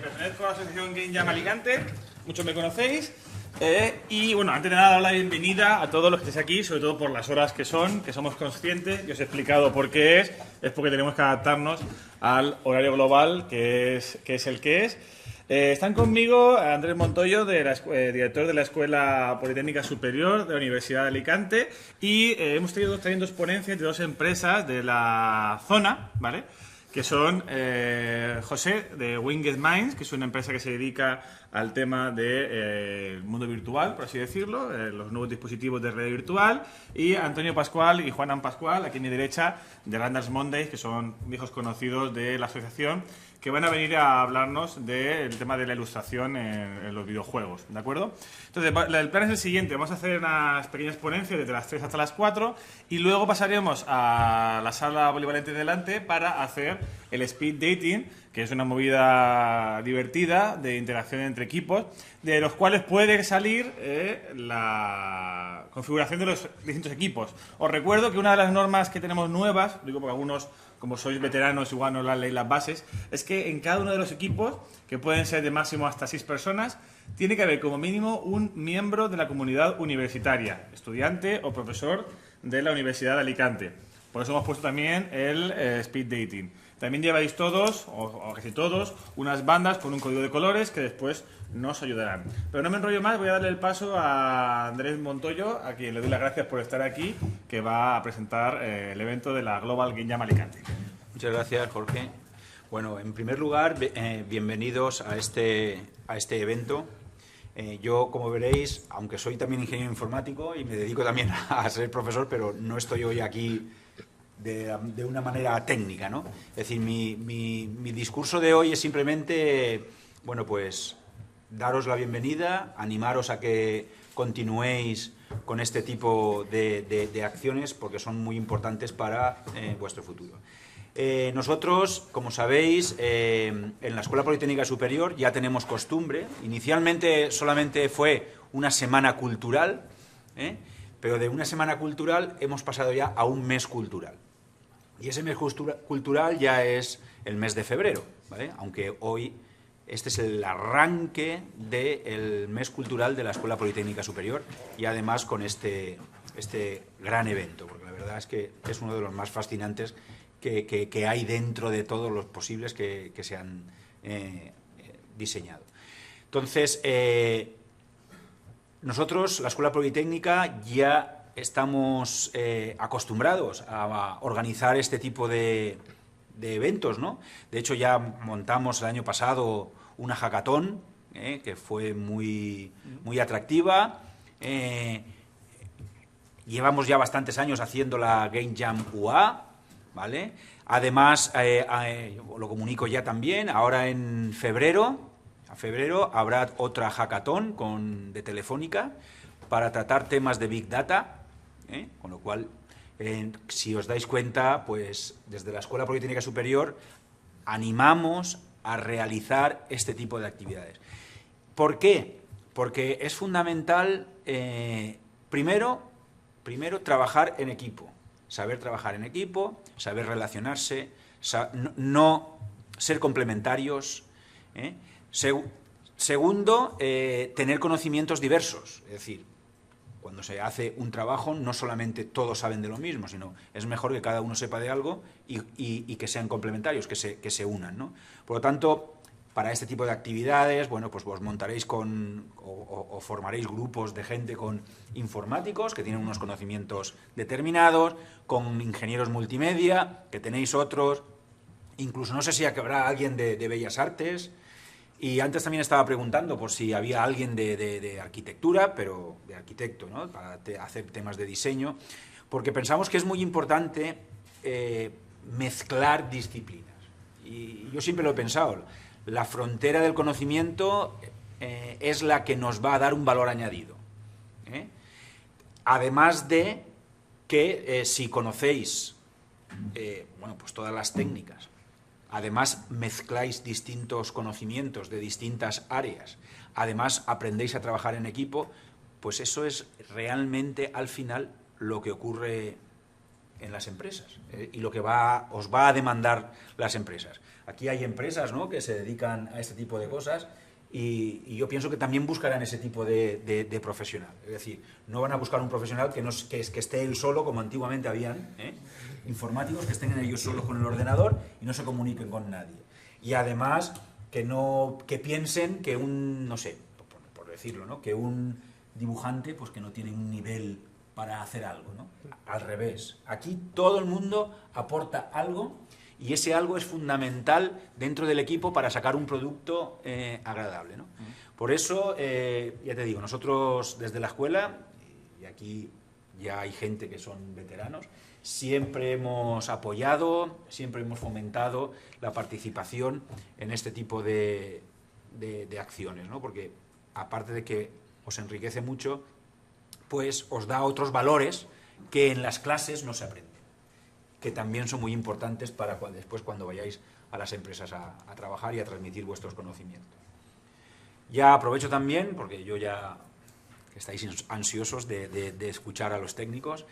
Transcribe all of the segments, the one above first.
pertenezco a la asociación Game Jam Alicante, muchos me conocéis. Y bueno, antes de nada, dar la bienvenida a todos los que estéis aquí, sobre todo por las horas que son, que somos conscientes, y os he explicado por qué es porque tenemos que adaptarnos al horario global que es el que es. Están conmigo Andrés Montoyo, director de la Escuela Politécnica Superior de la Universidad de Alicante, y hemos tenido también dos ponencias de dos empresas de la zona, ¿vale?, que son José de Winged Minds, que es una empresa que se dedica al tema del mundo virtual, por así decirlo, los nuevos dispositivos de red virtual, y Antonio Pascual y Juanan Pascual, aquí a mi derecha, de Randall's Mondays, que son viejos conocidos de la asociación, que van a venir a hablarnos del tema de la ilustración en los videojuegos, ¿de acuerdo? Entonces, el plan es el siguiente: vamos a hacer unas pequeñas ponencias desde las 3 hasta las 4 y luego pasaremos a la sala polivalente de delante para hacer el speed dating, que es una movida divertida de interacción entre equipos, de los cuales puede salir la configuración de los distintos equipos. Os recuerdo que una de las normas que tenemos nuevas, digo porque algunos, como sois veteranos, igual no leéis las bases, es que en cada uno de los equipos, que pueden ser de máximo hasta 6 personas, tiene que haber como mínimo un miembro de la comunidad universitaria, estudiante o profesor de la Universidad de Alicante. Por eso hemos puesto también el speed dating. También lleváis todos, o casi todos, unas bandas con un código de colores que después nos ayudarán. Pero no me enrollo más, voy a darle el paso a Andrés Montoyo, a quien le doy las gracias por estar aquí, que va a presentar el evento de la Global Game Jam Alicante. Muchas gracias, Jorge. Bueno, en primer lugar, bienvenidos a este evento. Yo, como veréis, aunque soy también ingeniero informático y me dedico también a ser profesor, pero no estoy hoy aquí de una manera técnica, ¿no? Es decir, mi discurso de hoy es simplemente, bueno, pues daros la bienvenida, animaros a que continuéis con este tipo de acciones porque son muy importantes para vuestro futuro. Nosotros, como sabéis, en la Escuela Politécnica Superior ya tenemos costumbre. Inicialmente solamente fue una semana cultural, pero de una semana cultural hemos pasado ya a un mes cultural. Y ese mes cultural ya es el mes de febrero, ¿vale? Aunque hoy este es el arranque del mes cultural de la Escuela Politécnica Superior y además con este gran evento, porque la verdad es que es uno de los más fascinantes que hay dentro de todos los posibles que se han diseñado. Entonces, nosotros, la Escuela Politécnica, ya estamos acostumbrados a organizar este tipo de eventos, ¿no? De hecho, ya montamos el año pasado una hackathon, que fue muy atractiva. Llevamos ya bastantes años haciendo la Game Jam UA, ¿vale? Además, lo comunico ya también, ahora en febrero habrá otra hackathon de Telefónica para tratar temas de Big Data, con lo cual, si os dais cuenta, pues desde la Escuela Politécnica Superior animamos a realizar este tipo de actividades. ¿Por qué? Porque es fundamental, primero, trabajar en equipo, saber trabajar en equipo, saber relacionarse, no ser complementarios. Segundo, tener conocimientos diversos, es decir, cuando se hace un trabajo no solamente todos saben de lo mismo, sino es mejor que cada uno sepa de algo y que sean complementarios, que se unan, ¿no? Por lo tanto, para este tipo de actividades, bueno, pues vos montaréis o formaréis grupos de gente con informáticos que tienen unos conocimientos determinados, con ingenieros multimedia, que tenéis otros, incluso no sé si habrá alguien de Bellas Artes. Y antes también estaba preguntando por si había alguien de arquitectura, pero de arquitecto, ¿no?, para hacer temas de diseño, porque pensamos que es muy importante mezclar disciplinas. Y yo siempre lo he pensado, la frontera del conocimiento es la que nos va a dar un valor añadido. Además de que si conocéis bueno, pues todas las técnicas, además mezcláis distintos conocimientos de distintas áreas, además aprendéis a trabajar en equipo, pues eso es realmente al final lo que ocurre en las empresas y lo que os va a demandar las empresas. Aquí hay empresas, ¿no?, que se dedican a este tipo de cosas y yo pienso que también buscarán ese tipo de profesional. Es decir, no van a buscar un profesional que esté él solo, como antiguamente habían, informáticos que estén ellos solos con el ordenador y no se comuniquen con nadie. Y además que piensen que no sé, por decirlo, ¿no?, que un dibujante pues que no tiene un nivel para hacer algo, ¿no? Al revés. Aquí todo el mundo aporta algo y ese algo es fundamental dentro del equipo para sacar un producto agradable, ¿no? Por eso, ya te digo, nosotros desde la escuela, y aquí ya hay gente que son veteranos, siempre hemos apoyado, siempre hemos fomentado la participación en este tipo de acciones, ¿no? Porque aparte de que os enriquece mucho, pues os da otros valores que en las clases no se aprenden, que también son muy importantes para después cuando vayáis a las empresas a trabajar y a transmitir vuestros conocimientos. Ya aprovecho también, porque yo ya estáis ansiosos de escuchar a los técnicos,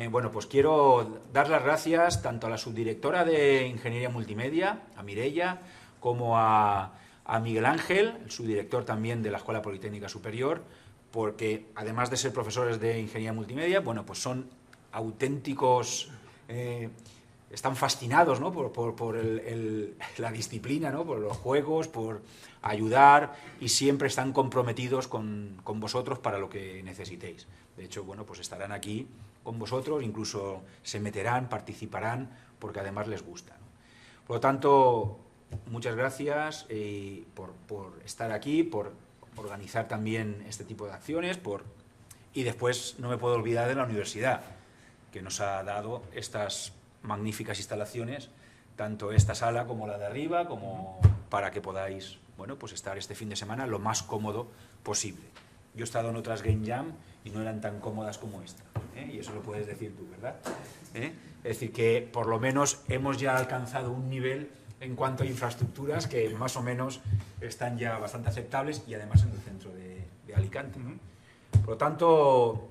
bueno, pues quiero dar las gracias tanto a la subdirectora de Ingeniería Multimedia, a Mireia, como a Miguel Ángel, el subdirector también de la Escuela Politécnica Superior, porque además de ser profesores de Ingeniería Multimedia, bueno, pues son auténticos, están fascinados, ¿no?, por la disciplina, ¿no?, por los juegos, por ayudar y siempre están comprometidos con vosotros para lo que necesitéis. De hecho, bueno, pues estarán aquí con vosotros, incluso se meterán, participarán, porque además les gusta, ¿no? Por lo tanto, muchas gracias por estar aquí, por organizar también este tipo de acciones, y después no me puedo olvidar de la universidad, que nos ha dado estas magníficas instalaciones, tanto esta sala como la de arriba, como para que podáis, bueno, pues estar este fin de semana lo más cómodo posible. Yo he estado en otras Game Jam y no eran tan cómodas como esta, y eso lo puedes decir tú, ¿verdad? Es decir, que por lo menos hemos ya alcanzado un nivel en cuanto a infraestructuras que más o menos están ya bastante aceptables y además en el centro de Alicante. Por lo tanto,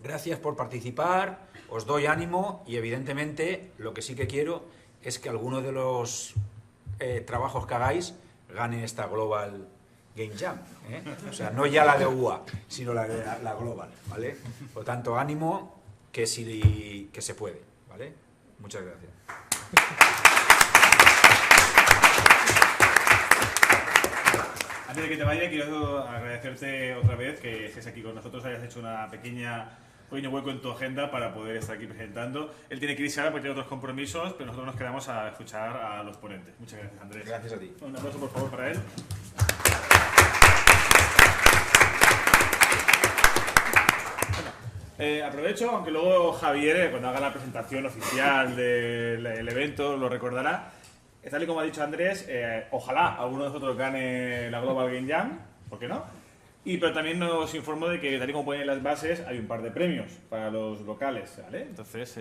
gracias por participar, os doy ánimo y evidentemente lo que sí que quiero es que alguno de los trabajos que hagáis gane esta Global Game Jam, O sea, no ya la de UA, sino la Global, ¿vale? Por lo tanto, ánimo, que se puede, ¿vale? Muchas gracias. Antes de que te vaya, quiero agradecerte otra vez que estés aquí con nosotros, hayas hecho un pequeño hueco en tu agenda para poder estar aquí presentando. Él tiene que irse ahora porque tiene otros compromisos, pero nosotros nos quedamos a escuchar a los ponentes. Muchas gracias, Andrés. Gracias a ti. Un aplauso, por favor, para él. Aprovecho, aunque luego Javier, cuando haga la presentación oficial del evento, lo recordará. Tal y como ha dicho Andrés, ojalá alguno de nosotros gane la Global Game Jam, ¿por qué no? Pero también nos informó de que, tal y como ponen las bases, hay un par de premios para los locales, ¿vale? Entonces,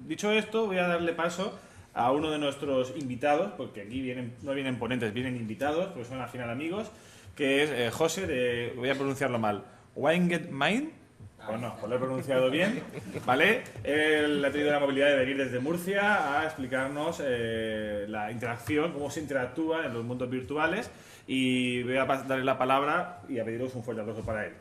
dicho esto, voy a darle paso a uno de nuestros invitados, porque aquí no vienen ponentes, vienen invitados, porque son al final amigos, que es José voy a pronunciarlo mal, Weingetmain. Bueno, pues lo he pronunciado bien, ¿vale? Él ha tenido la movilidad de venir desde Murcia a explicarnos la interacción, cómo se interactúa en los mundos virtuales, y voy a darle la palabra y a pediros un fuerte aplauso para él.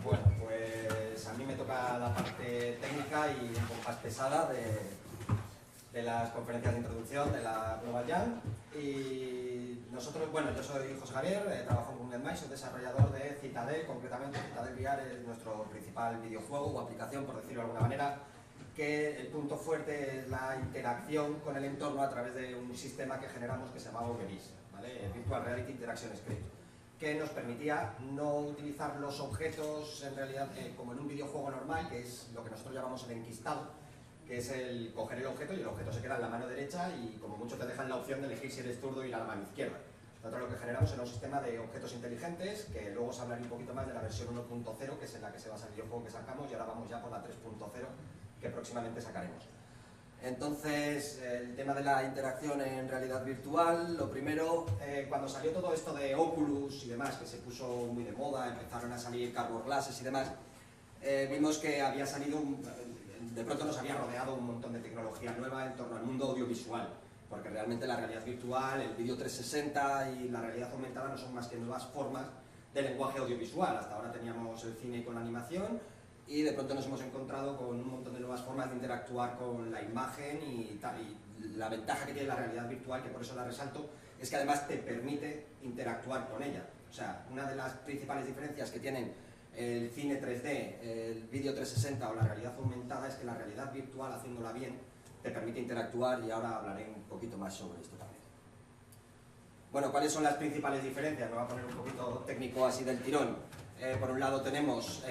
Bueno, pues a mí me toca la parte técnica y un poco más pesada de las conferencias de introducción de la Global Jam. Y nosotros, bueno, yo soy José Javier, trabajo en Google+, soy desarrollador de Citadel, concretamente Citadel VR es nuestro principal videojuego o aplicación, por decirlo de alguna manera, que el punto fuerte es la interacción con el entorno a través de un sistema que generamos que se llama OverIS, ¿vale? Virtual Reality Interaction Script, que nos permitía no utilizar los objetos en realidad como en un videojuego normal, que es lo que nosotros llamamos el enquistado, que es el coger el objeto y el objeto se queda en la mano derecha y como mucho te dejan la opción de elegir si eres zurdo y ir a la mano izquierda. Nosotros lo que generamos es un sistema de objetos inteligentes, que luego os hablaré un poquito más de la versión 1.0, que es en la que se basa el videojuego que sacamos, y ahora vamos ya por la 3.0, que próximamente sacaremos. Entonces, el tema tema de la interacción en realidad virtual, lo primero, cuando salió todo esto de Oculus y demás, que se puso muy de moda, empezaron a salir Cardboard Glasses y demás, vimos que había salido, de pronto nos había rodeado un montón de tecnología nueva en torno al mundo audiovisual, porque realmente la realidad virtual, el vídeo 360 y la realidad aumentada no son más que nuevas formas de lenguaje audiovisual. Hasta ahora teníamos el cine con la animación y de pronto nos hemos encontrado con un montón de nuevas formas de interactuar con la imagen y tal. Y la ventaja que tiene la realidad virtual, que por eso la resalto, es que además te permite interactuar con ella. O sea, una de las principales diferencias que tienen el cine 3D, el vídeo 360 o la realidad aumentada es que la realidad virtual, haciéndola bien, te permite interactuar, y ahora hablaré un poquito más sobre esto también. Bueno, ¿cuáles son las principales diferencias? Me voy a poner un poquito técnico así del tirón. Por un lado tenemos,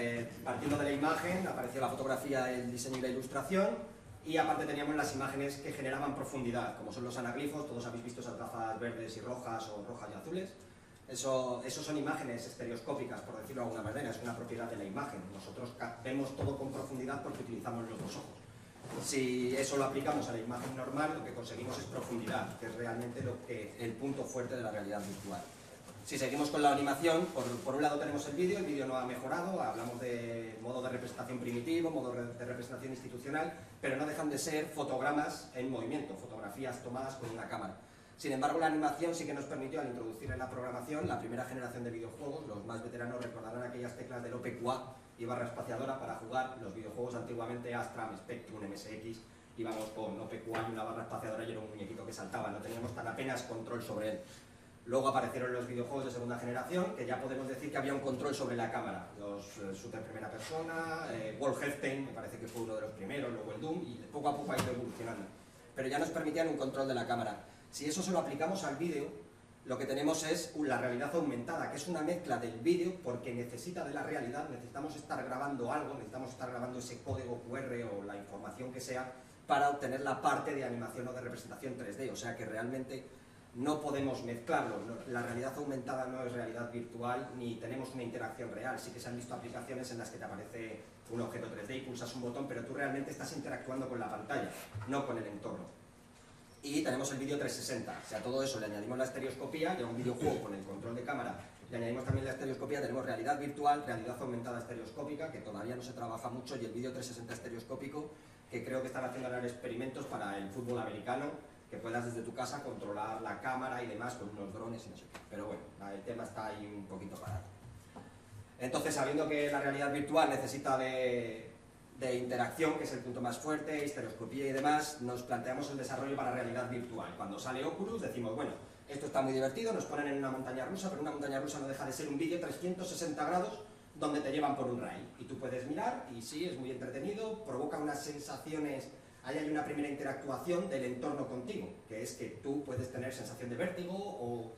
partiendo de la imagen, apareció la fotografía, el diseño y la ilustración, y aparte teníamos las imágenes que generaban profundidad, como son los anaglifos. Todos habéis visto esas gafas verdes y rojas o rojas y azules. Esos son imágenes estereoscópicas, por decirlo de alguna manera, es una propiedad de la imagen. Nosotros vemos todo con profundidad porque utilizamos los dos ojos. Si eso lo aplicamos a la imagen normal, lo que conseguimos es profundidad, que es realmente el punto fuerte de la realidad virtual. Si seguimos con la animación, por un lado tenemos el vídeo no ha mejorado, hablamos de modo de representación primitivo, modo de representación institucional, pero no dejan de ser fotogramas en movimiento, fotografías tomadas con una cámara. Sin embargo, la animación sí que nos permitió, al introducir en la programación, la primera generación de videojuegos. Los más veteranos recordarán aquellas teclas del OPQA y barra espaciadora para jugar los videojuegos antiguamente, Astram, Spectrum, MSX. Íbamos con OPQA y una barra espaciadora y era un muñequito que saltaba, no teníamos tan apenas control sobre él. Luego aparecieron los videojuegos de segunda generación, que ya podemos decir que había un control sobre la cámara. Los shooter primera persona, Wolfenstein me parece que fue uno de los primeros, luego el Doom, y poco a poco ha ido evolucionando. Pero ya nos permitían un control de la cámara. Si eso se lo aplicamos al vídeo, lo que tenemos es la realidad aumentada, que es una mezcla del vídeo, porque necesita de la realidad, necesitamos estar grabando algo, necesitamos estar grabando ese código QR o la información que sea, para obtener la parte de animación o de representación 3D. O sea que realmente no podemos mezclarlo. La realidad aumentada no es realidad virtual, ni tenemos una interacción real. Sí que se han visto aplicaciones en las que te aparece un objeto 3D y pulsas un botón, pero tú realmente estás interactuando con la pantalla, no con el entorno. Y tenemos el vídeo 360, o sea, todo eso le añadimos la estereoscopía, y a un videojuego con el control de cámara le añadimos también la estereoscopía. Tenemos realidad virtual, realidad aumentada estereoscópica, que todavía no se trabaja mucho, y el vídeo 360 estereoscópico, que creo que están haciendo ahora experimentos para el fútbol americano, que puedas desde tu casa controlar la cámara y demás con unos drones y no sé qué. Pero bueno, el tema está ahí un poquito parado. Entonces, sabiendo que la realidad virtual necesita de interacción, que es el punto más fuerte, estereoscopía y demás, nos planteamos el desarrollo para realidad virtual. Cuando sale Oculus decimos, bueno, esto está muy divertido, nos ponen en una montaña rusa, pero una montaña rusa no deja de ser un vídeo 360 grados donde te llevan por un rail. Y tú puedes mirar, y sí, es muy entretenido, provoca unas sensaciones. Ahí hay una primera interactuación del entorno contigo, que es que tú puedes tener sensación de vértigo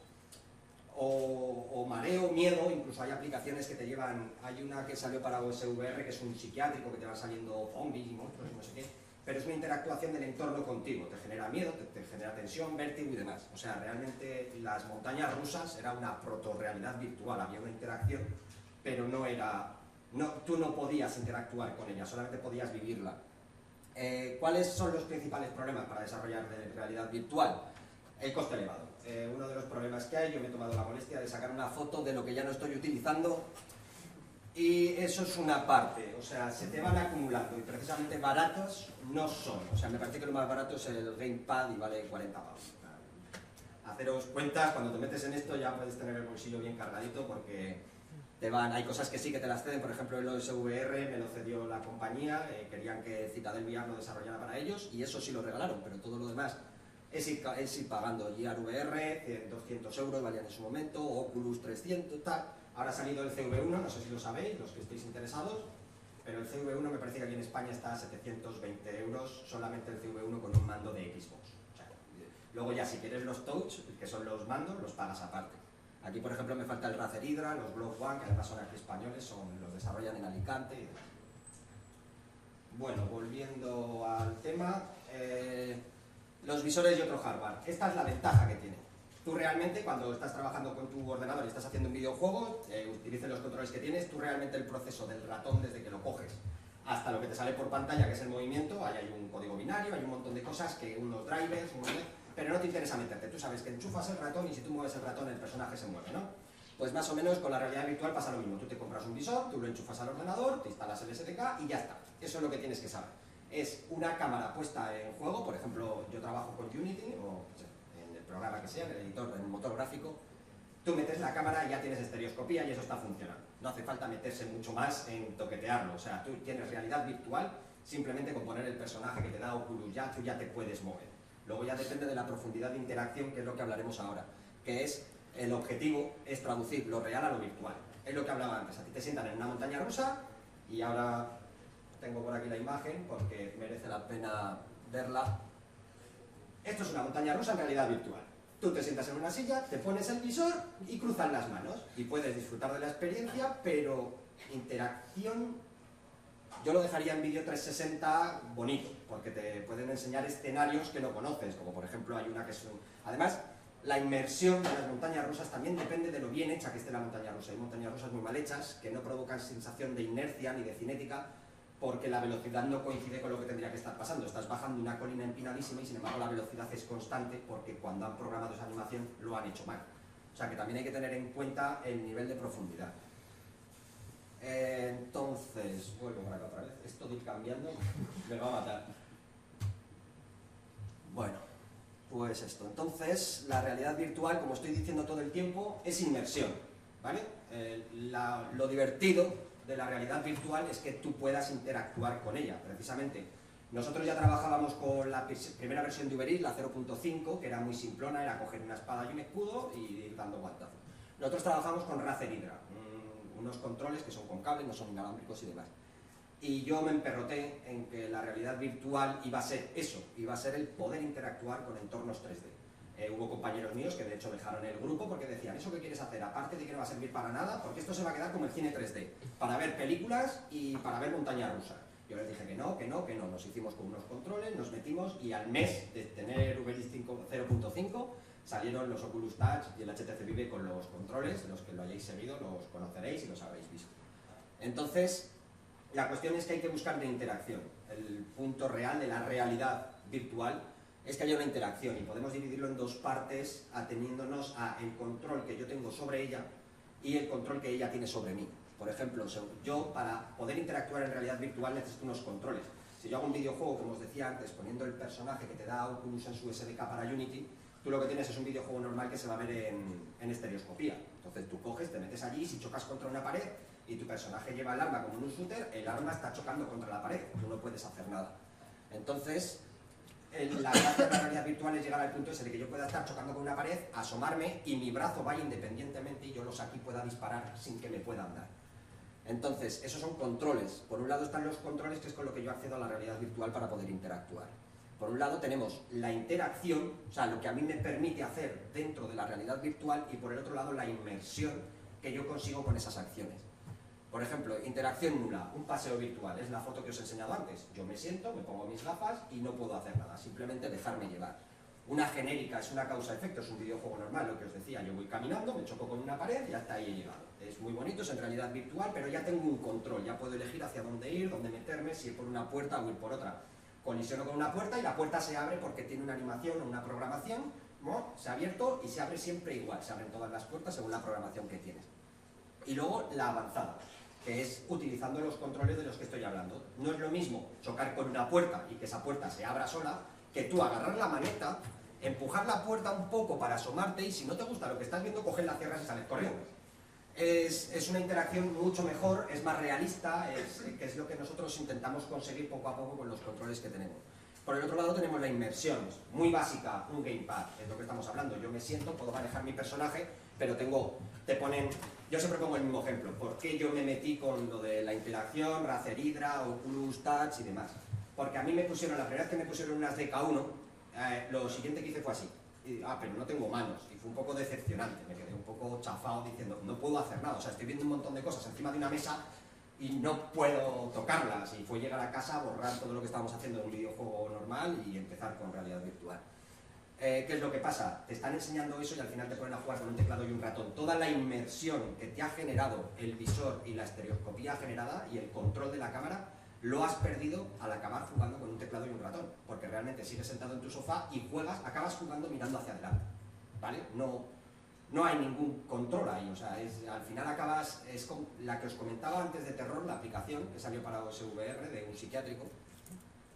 o mareo, miedo. Incluso hay aplicaciones que te llevan, hay una que salió para OSVR, que es un psiquiátrico, que te van saliendo zombies y monstruos y no sé qué, pero es una interactuación del entorno contigo, te genera miedo, te genera tensión, vértigo y demás. O sea, realmente las montañas rusas era una proto-realidad virtual, había una interacción, pero tú no podías interactuar con ella, solamente podías vivirla. ¿Cuáles son los principales problemas para desarrollar realidad virtual? El coste elevado. Uno de los problemas que hay, yo me he tomado la molestia de sacar una foto de lo que ya no estoy utilizando, y eso es una parte. O sea, se te van acumulando, y precisamente baratos no son. O sea, me parece que lo más barato es el Gamepad y vale 40 pavos. Haceros cuentas, cuando te metes en esto ya puedes tener el bolsillo bien cargadito, porque hay cosas que sí que te las ceden. Por ejemplo, el OSVR me lo cedió la compañía, querían que Citadel VR lo desarrollara para ellos, y eso sí lo regalaron, pero todo lo demás es ir pagando. Gear VR, 200 euros valían en su momento, Oculus 300, tal. Ahora ha salido el CV1, no sé si lo sabéis, los que estéis interesados, pero el CV1 me parece que aquí en España está a 720 euros, solamente el CV1 con un mando de Xbox. O sea, luego ya si quieres los Touch, que son los mandos, los pagas aparte. Aquí, por ejemplo, me falta el Razer Hydra, los Globe One, que además son aquí españoles, los desarrollan en Alicante. Bueno, volviendo al tema, los visores y otro hardware. Esta es la ventaja que tiene. Tú realmente, cuando estás trabajando con tu ordenador y estás haciendo un videojuego, utilices los controles que tienes, tú realmente el proceso del ratón desde que lo coges hasta lo que te sale por pantalla, que es el movimiento. Ahí hay un código binario, hay un montón de cosas, que unos drivers, pero no te interesa meterte. Tú sabes que enchufas el ratón y si tú mueves el ratón el personaje se mueve, ¿no? Pues más o menos con la realidad virtual pasa lo mismo. Tú te compras un visor, tú lo enchufas al ordenador, te instalas el SDK y ya está. Eso es lo que tienes que saber. Es una cámara puesta en juego. Por ejemplo, yo trabajo con Unity o en el programa que sea, en el editor, en el motor gráfico. Tú metes la cámara y ya tienes estereoscopía y eso está funcionando. No hace falta meterse mucho más en toquetearlo. O sea, tú tienes realidad virtual, simplemente con poner el personaje que te da Oculus ya, tú ya te puedes mover. Luego ya depende de la profundidad de interacción, que es lo que hablaremos ahora, que es el objetivo es traducir lo real a lo virtual. Es lo que hablaba antes. A ti te sientan en una montaña rusa y ahora tengo por aquí la imagen porque merece la pena verla. Esto es una montaña rusa en realidad virtual. Tú te sientas en una silla, te pones el visor y cruzan las manos y puedes disfrutar de la experiencia, pero interacción yo lo dejaría en vídeo 360 bonito, porque te pueden enseñar escenarios que no conoces, como por ejemplo hay una que es un... Además, la inmersión de las montañas rusas también depende de lo bien hecha que esté la montaña rusa. Hay montañas rusas muy mal hechas que no provocan sensación de inercia ni de cinética, porque la velocidad no coincide con lo que tendría que estar pasando. Estás bajando una colina empinadísima y sin embargo la velocidad es constante porque cuando han programado esa animación lo han hecho mal. O sea que también hay que tener en cuenta el nivel de profundidad. Entonces, vuelvo para acá otra vez. Esto de ir cambiando me va a matar. Bueno, pues esto. Entonces, la realidad virtual, como estoy diciendo todo el tiempo, es inmersión, ¿vale? Lo divertido de la realidad virtual es que tú puedas interactuar con ella. Precisamente, nosotros ya trabajábamos con la primera versión de Uber Eats, la 0.5, que era muy simplona, era coger una espada y un escudo y ir dando guantazos. Nosotros trabajamos con Razer Hydra, unos controles que son con cables, no son inalámbricos y demás. Y yo me emperroté en que la realidad virtual iba a ser eso, iba a ser el poder interactuar con entornos 3D. Hubo compañeros míos que de hecho dejaron el grupo porque decían, ¿eso qué quieres hacer? Aparte de que no va a servir para nada, porque esto se va a quedar como el cine 3D, para ver películas y para ver montaña rusa. Yo les dije que no, que no, que no. Nos hicimos con unos controles, nos metimos y al mes de tener Uber Eats 0.5 salieron los Oculus Touch y el HTC Vive con los controles. Los que lo hayáis seguido los conoceréis y los habréis visto. Entonces, la cuestión es que hay que buscar una interacción. El punto real de la realidad virtual es que haya una interacción y podemos dividirlo en dos partes ateniéndonos a el control que yo tengo sobre ella y el control que ella tiene sobre mí. Por ejemplo, yo para poder interactuar en realidad virtual necesito unos controles. Si yo hago un videojuego, como os decía antes, poniendo el personaje que te da Oculus en su SDK para Unity, tú lo que tienes es un videojuego normal que se va a ver en estereoscopía. Entonces tú coges, te metes allí, si chocas contra una pared y tu personaje lleva el arma como en un shooter, el arma está chocando contra la pared, tú no puedes hacer nada. Entonces, la gracia de la realidad virtual es llegar al punto ese de que yo pueda estar chocando con una pared, asomarme y mi brazo vaya independientemente y yo los aquí pueda disparar sin que me puedan dar. Entonces, esos son controles. Por un lado están los controles, que es con lo que yo accedo a la realidad virtual para poder interactuar. Por un lado tenemos la interacción, o sea, lo que a mí me permite hacer dentro de la realidad virtual, y por el otro lado la inmersión que yo consigo con esas acciones. Por ejemplo, interacción nula, un paseo virtual, es la foto que os he enseñado antes. Yo me siento, me pongo mis gafas y no puedo hacer nada, simplemente dejarme llevar. Una genérica es una causa-efecto, es un videojuego normal, lo que os decía, yo voy caminando, me choco con una pared y hasta ahí he llegado. Es muy bonito, es en realidad virtual, pero ya tengo un control, ya puedo elegir hacia dónde ir, dónde meterme, si ir por una puerta o ir por otra. Colisiono con una puerta y la puerta se abre porque tiene una animación o una programación, ¿no? Se ha abierto y se abre siempre igual, se abren todas las puertas según la programación que tienes. Y luego la avanzada, que es utilizando los controles de los que estoy hablando. No es lo mismo chocar con una puerta y que esa puerta se abra sola, que tú agarrar la maneta, empujar la puerta un poco para asomarte y si no te gusta lo que estás viendo, coges la cierras y sales corriendo. Es una interacción mucho mejor, es más realista, que es lo que nosotros intentamos conseguir poco a poco con los controles que tenemos. Por el otro lado tenemos la inmersión, muy básica, un gamepad, es lo que estamos hablando. Yo me siento, puedo manejar mi personaje, pero yo siempre pongo el mismo ejemplo. ¿Por qué yo me metí con lo de la interacción, Razer Hydra, Oculus Touch y demás? Porque a mí me pusieron, la primera vez que me pusieron unas DK1, lo siguiente que hice fue así. Pero no tengo manos, y fue un poco decepcionante, me quedé un poco chafado diciendo, no puedo hacer nada, o sea, estoy viendo un montón de cosas encima de una mesa y no puedo tocarlas, y fue llegar a casa, borrar todo lo que estábamos haciendo en un videojuego normal y empezar con realidad virtual. ¿Qué es lo que pasa? Te están enseñando eso y al final te ponen a jugar con un teclado y un ratón. Toda la inmersión que te ha generado el visor y la estereoscopía generada y el control de la cámara lo has perdido al acabar jugando con un teclado y un ratón, porque realmente sigues sentado en tu sofá y juegas, acabas jugando mirando hacia adelante, ¿vale? No hay ningún control ahí, o sea, al final acabas, es como la que os comentaba antes de Terror, la aplicación que salió para OSVR de un psiquiátrico.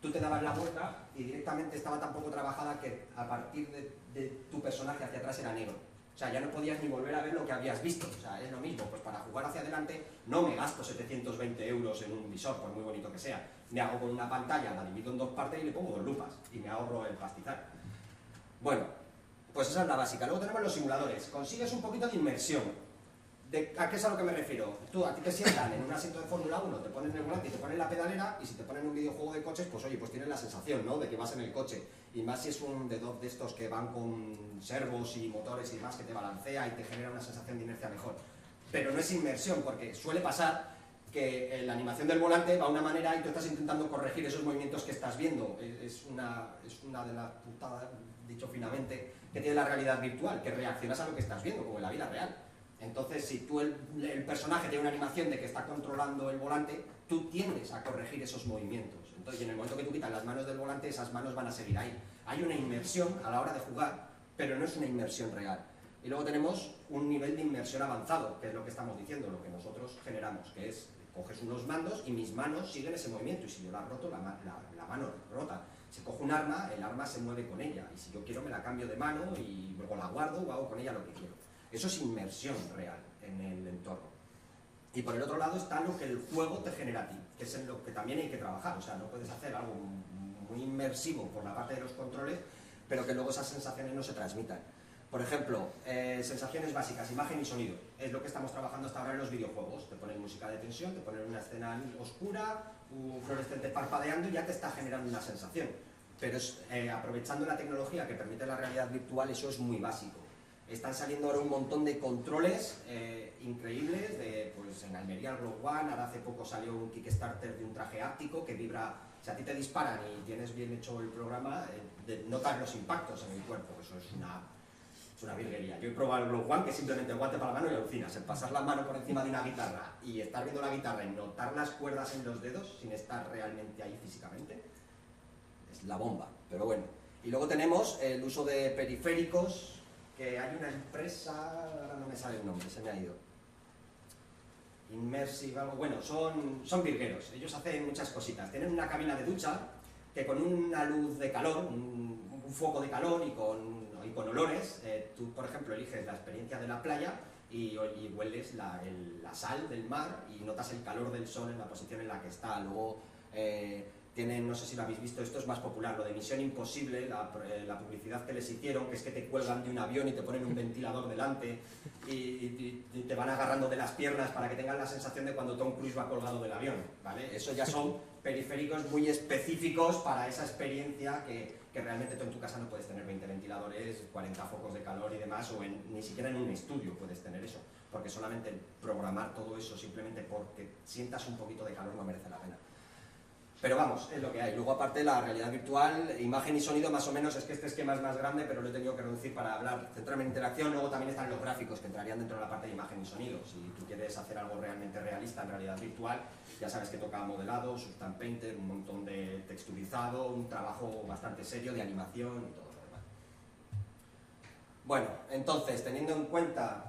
Tú te dabas la vuelta y directamente estaba tan poco trabajada que a partir de tu personaje hacia atrás era negro. O sea, ya no podías ni volver a ver lo que habías visto. O sea, es lo mismo, pues para jugar hacia adelante no me gasto 720 euros en un visor, por muy bonito que sea. Me hago con una pantalla, la divido en dos partes y le pongo 2 lupas y me ahorro el pastizal. Bueno, pues esa es la básica. Luego tenemos los simuladores. Consigues un poquito de inmersión. ¿A qué es a lo que me refiero? Tú, a ti te sientan en un asiento de Fórmula 1, te ponen el volante y te ponen la pedalera, y si te ponen un videojuego de coches, pues oye, pues tienes la sensación, ¿no?, de que vas en el coche. Y más si es un de estos que van con servos y motores y demás, que te balancea y te genera una sensación de inercia mejor. Pero no es inmersión, porque suele pasar que la animación del volante va de una manera y tú estás intentando corregir esos movimientos que estás viendo. Es una de las putadas, dicho finamente, que tiene la realidad virtual, que reaccionas a lo que estás viendo, como en la vida real. Entonces, si tú el personaje tiene una animación de que está controlando el volante, tú tiendes a corregir esos movimientos. Entonces, y en el momento que tú quitas las manos del volante, esas manos van a seguir ahí. Hay una inmersión a la hora de jugar, pero no es una inmersión real. Y luego tenemos un nivel de inmersión avanzado, que es lo que estamos diciendo, lo que nosotros generamos, que es, coges unos mandos y mis manos siguen ese movimiento, y si yo la roto, la mano rota. Si cojo un arma, el arma se mueve con ella, y si yo quiero me la cambio de mano y luego la guardo o hago con ella lo que quiero. Eso es inmersión real en el entorno. Y por el otro lado está lo que el juego te genera a ti, que es en lo que también hay que trabajar. O sea, no puedes hacer algo muy inmersivo por la parte de los controles, pero que luego esas sensaciones no se transmitan. Por ejemplo, sensaciones básicas, imagen y sonido. Es lo que estamos trabajando hasta ahora en los videojuegos. Te ponen música de tensión, te ponen una escena oscura, un fluorescente parpadeando y ya te está generando una sensación. Pero aprovechando la tecnología que permite la realidad virtual, eso es muy básico. Están saliendo ahora un montón de controles increíbles, pues en Almería el Rogue One, ahora hace poco salió un Kickstarter de un traje áptico que vibra. Si a ti te disparan y tienes bien hecho el programa, notas los impactos en el cuerpo. Eso es una virguería. Yo he probado el Rogue One, que es simplemente el guante para la mano y alucinas. El pasar la mano por encima de una guitarra y estar viendo la guitarra y notar las cuerdas en los dedos sin estar realmente ahí físicamente, es la bomba. Pero bueno. Y luego tenemos el uso de periféricos, que hay una empresa, ahora no me sale el nombre, se me ha ido. Immersive, algo, bueno, son virgueros, ellos hacen muchas cositas. Tienen una cabina de ducha que con una luz de calor, un foco de calor y con olores, tú, por ejemplo, eliges la experiencia de la playa y hueles la sal del mar y notas el calor del sol en la posición en la que está. Luego tienen, no sé si lo habéis visto, esto es más popular, lo de Misión Imposible, la publicidad que les hicieron, que es que te cuelgan de un avión y te ponen un ventilador delante y te van agarrando de las piernas para que tengan la sensación de cuando Tom Cruise va colgado del avión, ¿vale? Eso ya son periféricos muy específicos para esa experiencia que realmente tú en tu casa no puedes tener 20 ventiladores, 40 focos de calor y demás, o ni siquiera en un estudio puedes tener eso, porque solamente programar todo eso simplemente porque sientas un poquito de calor no merece la pena. Pero vamos, es lo que hay. Luego, aparte, la realidad virtual, imagen y sonido, más o menos, es que este esquema es más grande, pero lo he tenido que reducir para hablar, centrarme en interacción. Luego también están los gráficos, que entrarían dentro de la parte de imagen y sonido. Si tú quieres hacer algo realmente realista en realidad virtual, ya sabes que toca modelado, Substance Painter, un montón de texturizado, un trabajo bastante serio de animación y todo lo demás. Bueno, entonces, teniendo en cuenta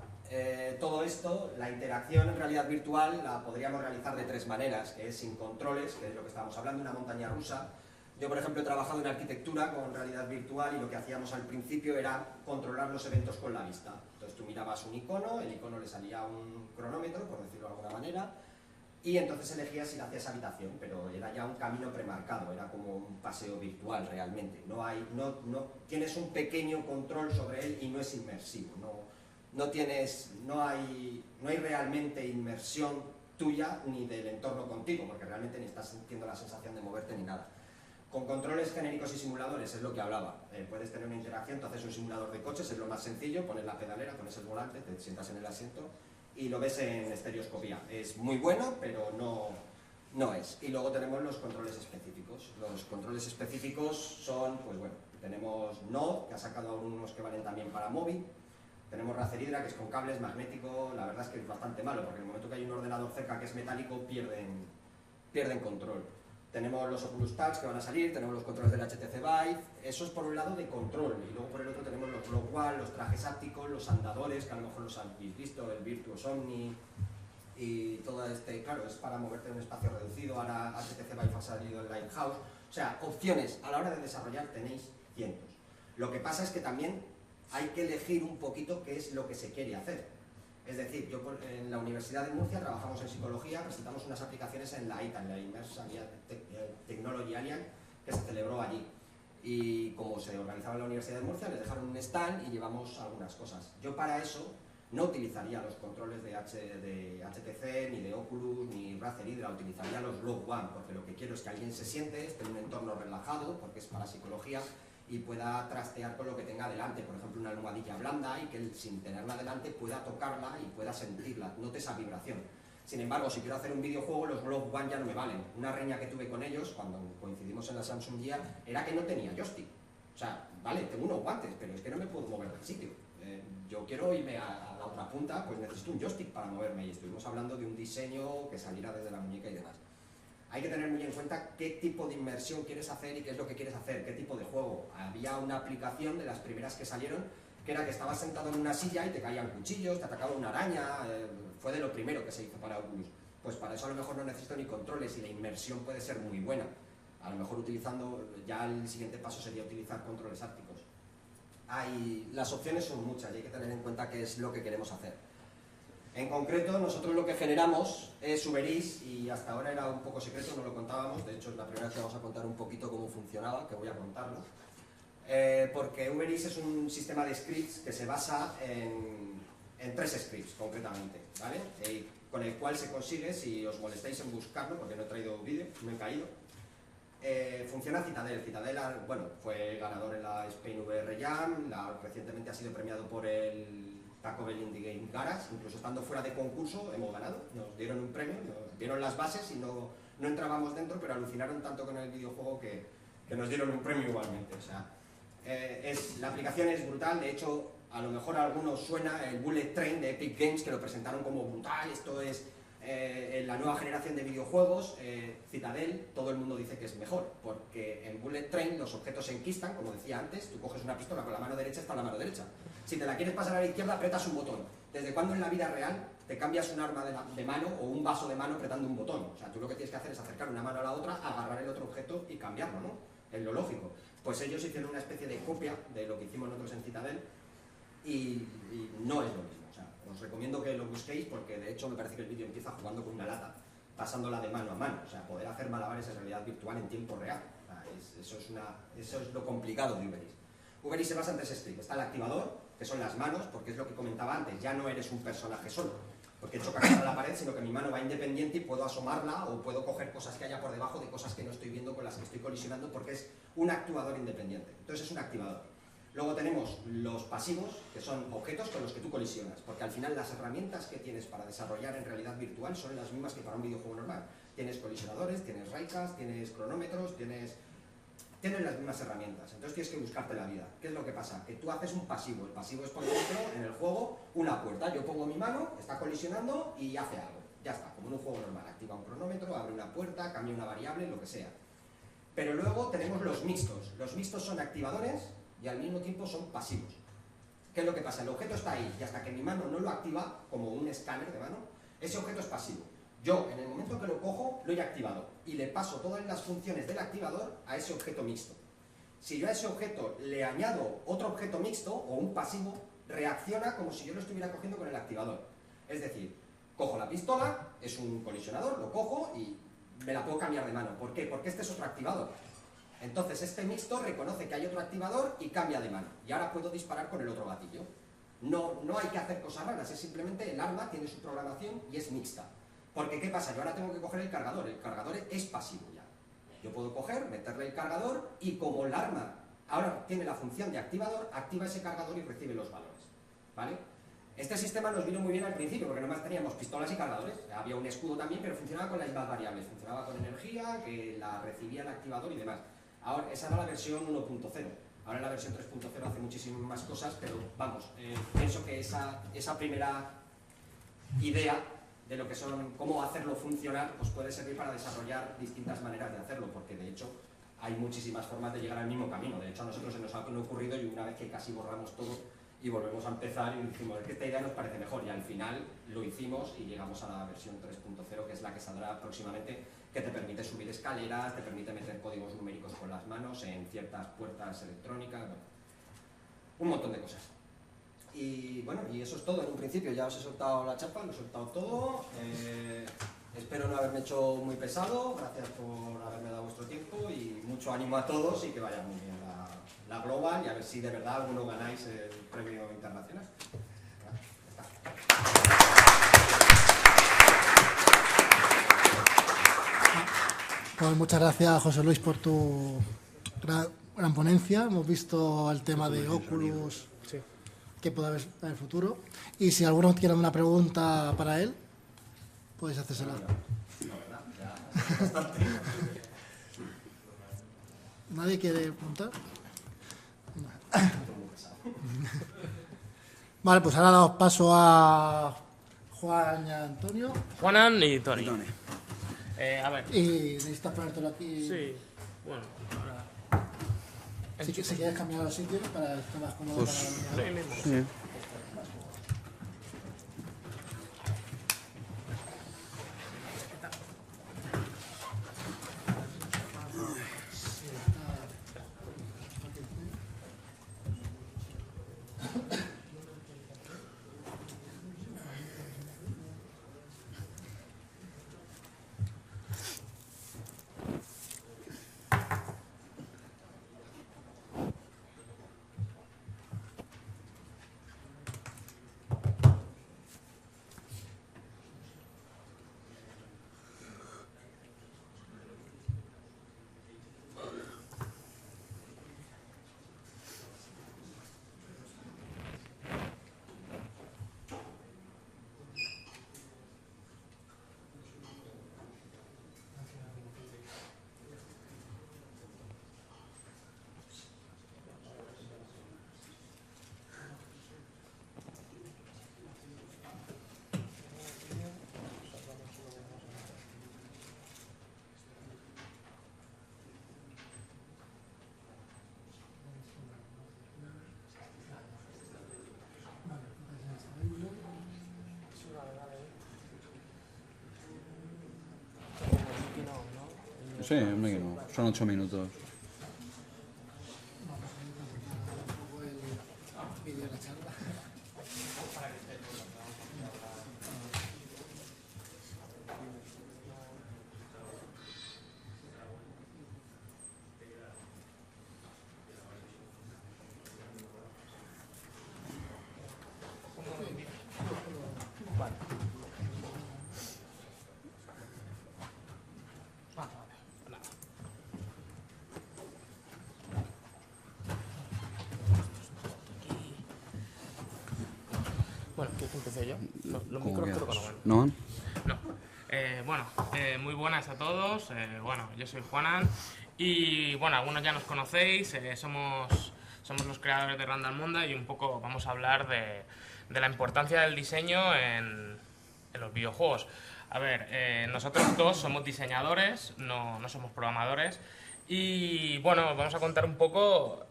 todo esto, la interacción en realidad virtual la podríamos realizar de 3 maneras, que es sin controles, que es lo que estábamos hablando, una montaña rusa. Yo, por ejemplo, he trabajado en arquitectura con realidad virtual y lo que hacíamos al principio era controlar los eventos con la vista. Entonces tú mirabas un icono, el icono le salía un cronómetro, por decirlo de alguna manera, y entonces elegías si le hacías habitación, pero era ya un camino premarcado, era como un paseo virtual realmente. No tienes un pequeño control sobre él y no es inmersivo, no hay realmente inmersión tuya ni del entorno contigo, porque realmente ni estás sintiendo la sensación de moverte ni nada. Con controles genéricos y simuladores es lo que hablaba. Puedes tener una interacción, tú haces un simulador de coches, es lo más sencillo, pones la pedalera, pones el volante, te sientas en el asiento y lo ves en estereoscopía. Es muy bueno, pero no es. Y luego tenemos los controles específicos. Los controles específicos son, pues bueno, tenemos Node, que ha sacado unos que valen también para móvil. Tenemos Razer Hydra, que es con cables, magnético, la verdad es que es bastante malo, porque en el momento que hay un ordenador cerca que es metálico, pierden control. Tenemos los Oculus Touch que van a salir, tenemos los controles del HTC Vive, eso es por un lado de control, y luego por el otro tenemos los Rogue One, los trajes ápticos, los andadores, que a lo mejor los habéis visto, el Virtuos Omni, y todo claro, es para moverte en un espacio reducido. Ahora HTC Vive ha salido en Lighthouse, o sea, opciones a la hora de desarrollar tenéis cientos. Lo que pasa es que también hay que elegir un poquito qué es lo que se quiere hacer. Es decir, yo en la Universidad de Murcia trabajamos en psicología, presentamos unas aplicaciones en la ITAN, la Immersive Technology Alliance, que se celebró allí. Y como se organizaba en la Universidad de Murcia, les dejaron un stand y llevamos algunas cosas. Yo para eso no utilizaría los controles de HTC, ni de Oculus, ni Razer Hydra, utilizaría los Rogue One, porque lo que quiero es que alguien se siente, esté en un entorno relajado, porque es para psicología, y pueda trastear con lo que tenga delante, por ejemplo una almohadilla blanda, y que él, sin tenerla delante, pueda tocarla y pueda sentirla, note esa vibración. Sin embargo, si quiero hacer un videojuego, los Rogue One ya no me valen. Una reña que tuve con ellos, cuando coincidimos en la Samsung Gear, era que no tenía joystick. O sea, vale, tengo unos guantes, pero es que no me puedo mover del sitio. Yo quiero irme a la otra punta, pues necesito un joystick para moverme, y estuvimos hablando de un diseño que saliera desde la muñeca y demás. Hay que tener muy en cuenta qué tipo de inmersión quieres hacer y qué es lo que quieres hacer, qué tipo de juego. Había una aplicación de las primeras que salieron, que era que estabas sentado en una silla y te caían cuchillos, te atacaba una araña, fue de lo primero que se hizo para Oculus. Pues para eso a lo mejor no necesito ni controles, y la inmersión puede ser muy buena. A lo mejor utilizando, ya el siguiente paso sería utilizar controles ápticos. Las opciones son muchas y hay que tener en cuenta qué es lo que queremos hacer. En concreto, nosotros lo que generamos es Uberis, y hasta ahora era un poco secreto, no lo contábamos. De hecho, es la primera vez que vamos a contar un poquito cómo funcionaba, que voy a contarlo. Porque Uberis es un sistema de scripts que se basa en 3 scripts, concretamente, ¿vale? Con el cual se consigue, si os molestáis en buscarlo, porque no he traído vídeo, me he caído, funciona Citadel. Citadel, bueno, fue ganador en la Spain VR Jam, recientemente ha sido premiado por el Taco Bell Indie Game Garage, incluso estando fuera de concurso hemos ganado, nos dieron un premio, nos dieron las bases y no entrábamos dentro, pero alucinaron tanto con el videojuego que nos dieron un premio igualmente. O sea, la aplicación es brutal. De hecho, a lo mejor a algunos suena el Bullet Train de Epic Games, que lo presentaron como brutal, esto es la nueva generación de videojuegos. Citadel, todo el mundo dice que es mejor, porque en Bullet Train los objetos se enquistan, como decía antes, tú coges una pistola con la mano derecha, está en la mano derecha. Si te la quieres pasar a la izquierda, apretas un botón. ¿Desde cuándo en la vida real te cambias un arma de mano o un vaso de mano apretando un botón? O sea, tú lo que tienes que hacer es acercar una mano a la otra, agarrar el otro objeto y cambiarlo, ¿no? Es lo lógico. Pues ellos hicieron una especie de copia de lo que hicimos nosotros en Citadel, y no es lo mismo. O sea, os recomiendo que lo busquéis, porque de hecho me parece que el vídeo empieza jugando con una lata, pasándola de mano a mano. O sea, poder hacer malabares en realidad virtual en tiempo real. O sea, eso es lo complicado de Uberis. Uberis se basa en 3 scripts. Está el activador, que son las manos, porque es lo que comentaba antes, ya no eres un personaje solo, porque choca contra la pared, sino que mi mano va independiente y puedo asomarla o puedo coger cosas que haya por debajo de cosas que no estoy viendo, con las que estoy colisionando, porque es un actuador independiente. Entonces es un activador. Luego tenemos los pasivos, que son objetos con los que tú colisionas, porque al final las herramientas que tienes para desarrollar en realidad virtual son las mismas que para un videojuego normal. Tienes colisionadores, tienes raycast, tienes cronómetros, tienes las mismas herramientas. Entonces tienes que buscarte la vida. ¿Qué es lo que pasa? Que tú haces un pasivo. El pasivo es, por ejemplo, en el juego, una puerta. Yo pongo mi mano, está colisionando y hace algo. Ya está, como en un juego normal. Activa un cronómetro, abre una puerta, cambia una variable, lo que sea. Pero luego tenemos los mixtos. Los mixtos son activadores y al mismo tiempo son pasivos. ¿Qué es lo que pasa? El objeto está ahí, y hasta que mi mano no lo activa, como un escáner de mano, ese objeto es pasivo. Yo, en el momento que lo cojo, lo he activado, y le paso todas las funciones del activador a ese objeto mixto. Si yo a ese objeto le añado otro objeto mixto, o un pasivo, reacciona como si yo lo estuviera cogiendo con el activador. Es decir, cojo la pistola, es un colisionador, lo cojo y me la puedo cambiar de mano. ¿Por qué? Porque este es otro activador. Entonces este mixto reconoce que hay otro activador y cambia de mano. Y ahora puedo disparar con el otro gatillo. No hay que hacer cosas raras, es simplemente el arma tiene su programación y es mixta. Porque ¿qué pasa? Yo ahora tengo que coger el cargador es pasivo ya. Yo puedo coger, meterle el cargador, y como el arma ahora tiene la función de activador, activa ese cargador y recibe los valores, ¿vale? Este sistema nos vino muy bien al principio, porque nomás teníamos pistolas y cargadores. Había un escudo también, pero funcionaba con las mismas variables. Funcionaba con energía, que la recibía el activador y demás. Ahora, esa era la versión 1.0. Ahora en la versión 3.0 hace muchísimas más cosas, pero vamos, pienso que esa primera idea de lo que son, cómo hacerlo funcionar, pues puede servir para desarrollar distintas maneras de hacerlo, porque de hecho hay muchísimas formas de llegar al mismo camino. De hecho a nosotros se nos ha ocurrido, y una vez que casi borramos todo y volvemos a empezar y decimos, es que esta idea nos parece mejor, y al final lo hicimos y llegamos a la versión 3.0, que es la que saldrá próximamente, que te permite subir escaleras, te permite meter códigos numéricos con las manos en ciertas puertas electrónicas, bueno, un montón de cosas. Y bueno, y eso es todo en un principio. Ya os he soltado la chapa, lo he soltado todo. Espero no haberme hecho muy pesado. Gracias por haberme dado vuestro tiempo y mucho ánimo a todos y que vaya muy bien la Global, y a ver si de verdad alguno ganáis el premio internacional. Pues muchas gracias, José Luis, por tu gran ponencia. Hemos visto el tema de Oculus, que puede haber en el futuro. Y si alguno tiene una pregunta para él, podéis hacérsela. ¿Nadie quiere preguntar? Vale, pues ahora damos paso a Juan y a Antonio. Juanan y Tony. A ver. Y necesitas ponértelo aquí. Sí, bueno, ahora. Si quieres cambiar los sitios para estar más cómodo Pues, para la mismo. Sí. Sí, hombre, que no. Son 8 minutos. Bueno, ¿quieres que empiece yo? No, los Como micros creo que quieras. no van. ¿No? No. Bueno, muy buenas a todos. Bueno, yo soy Juanan y bueno, algunos ya nos conocéis. Somos los creadores de Random Monday y un poco vamos a hablar de la importancia del diseño en los videojuegos. A ver, nosotros dos somos diseñadores, no somos programadores. Y bueno, vamos a contar un poco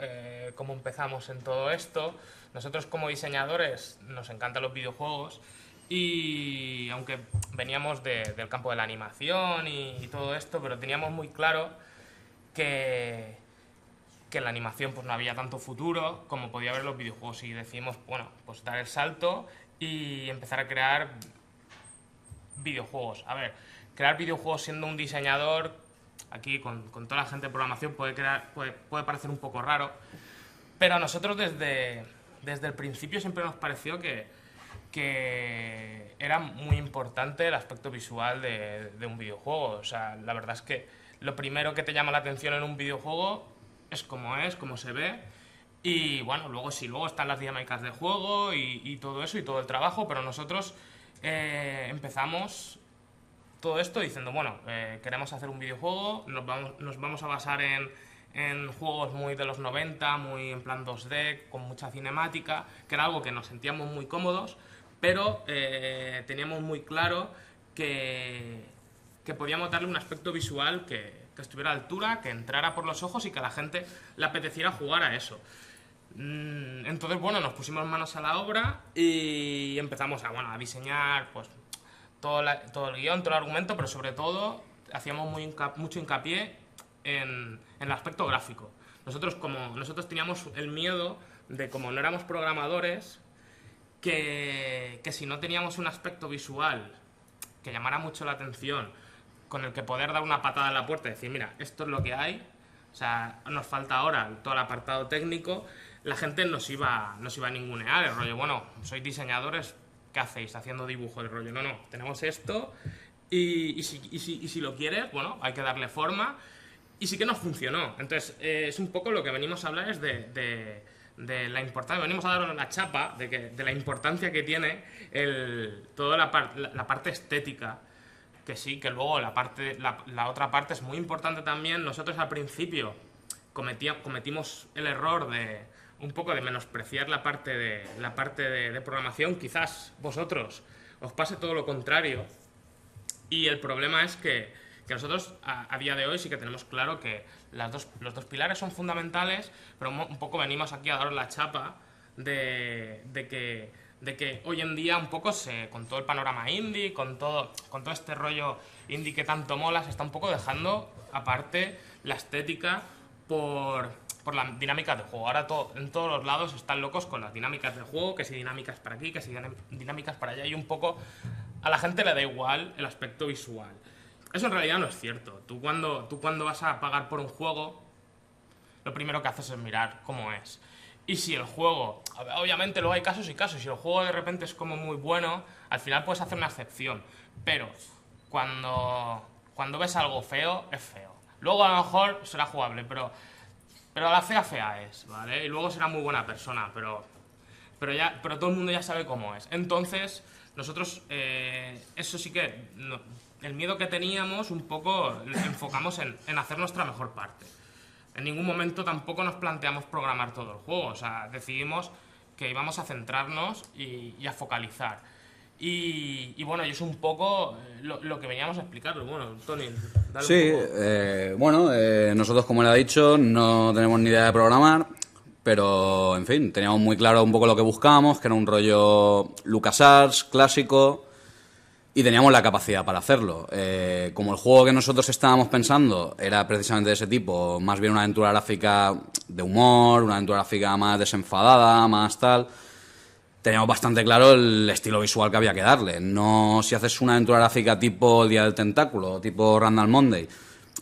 cómo empezamos en todo esto. Nosotros como diseñadores nos encantan los videojuegos y aunque veníamos del campo de la animación y todo esto, pero teníamos muy claro que en la animación pues no había tanto futuro como podía haber en los videojuegos, y decidimos, bueno, pues dar el salto y empezar a crear videojuegos. A ver, crear videojuegos siendo un diseñador, aquí con toda la gente de programación puede parecer un poco raro, pero a nosotros desde el principio siempre nos pareció que era muy importante el aspecto visual de un videojuego. O sea, la verdad es que lo primero que te llama la atención en un videojuego es cómo se ve, y bueno, luego están las dinámicas de juego y todo eso y todo el trabajo, pero nosotros empezamos todo esto diciendo, bueno, queremos hacer un videojuego, nos vamos a basar en juegos muy de los 90, muy en plan 2D, con mucha cinemática, que era algo que nos sentíamos muy cómodos, pero teníamos muy claro que podíamos darle un aspecto visual que estuviera a altura, que entrara por los ojos y que a la gente le apeteciera jugar a eso. Entonces, bueno, nos pusimos manos a la obra y empezamos a diseñar pues todo el guión, todo el argumento, pero sobre todo hacíamos mucho hincapié en el aspecto gráfico. Nosotros teníamos el miedo de, como no éramos programadores, que si no teníamos un aspecto visual que llamara mucho la atención, con el que poder dar una patada en la puerta y decir, mira, esto es lo que hay, o sea, nos falta ahora todo el apartado técnico, la gente nos iba a ningunear, el rollo, bueno, sois diseñadores, ¿qué hacéis haciendo dibujo? El rollo, no, tenemos esto y si lo quieres, bueno, hay que darle forma y sí que nos funcionó. Entonces, es un poco lo que venimos a hablar es de la importancia, venimos a dar la chapa de la importancia que tiene toda la parte estética, que sí, que luego la otra parte es muy importante también. Nosotros al principio cometimos el error de un poco de menospreciar la parte de programación. Quizás vosotros os pase todo lo contrario, y el problema es que nosotros a día de hoy sí que tenemos claro que los dos pilares son fundamentales, pero un poco venimos aquí a daros la chapa de que hoy en día un poco con todo el panorama indie, con todo este rollo indie que tanto mola, se está un poco dejando aparte la estética por las dinámicas de juego. Ahora en todos los lados están locos con las dinámicas de juego, que si dinámicas para aquí, que si dinámicas para allá, y un poco a la gente le da igual el aspecto visual. Eso en realidad no es cierto. Tú cuando vas a pagar por un juego, lo primero que haces es mirar cómo es. Y si el juego, obviamente luego hay casos y casos, si el juego de repente es como muy bueno, al final puedes hacer una excepción. Pero cuando ves algo feo, es feo. Luego a lo mejor será jugable, pero la fea es, ¿vale? Y luego será muy buena persona, pero todo el mundo ya sabe cómo es. Entonces, nosotros, eso sí que, el miedo que teníamos un poco lo enfocamos en hacer nuestra mejor parte. En ningún momento tampoco nos planteamos programar todo el juego, o sea, decidimos que íbamos a centrarnos y a focalizar. Y bueno, y es un poco lo que veníamos a explicarlo. Bueno, Tony, dale Sí, un poco. nosotros, como él ha dicho, no tenemos ni idea de programar, pero, en fin, teníamos muy claro un poco lo que buscábamos, que era un rollo LucasArts clásico, y teníamos la capacidad para hacerlo. Como el juego que nosotros estábamos pensando era precisamente de ese tipo, más bien una aventura gráfica de humor, una aventura gráfica más desenfadada, más tal, teníamos bastante claro el estilo visual que había que darle. No, si haces una aventura gráfica tipo El Día del Tentáculo, tipo Randall Monday,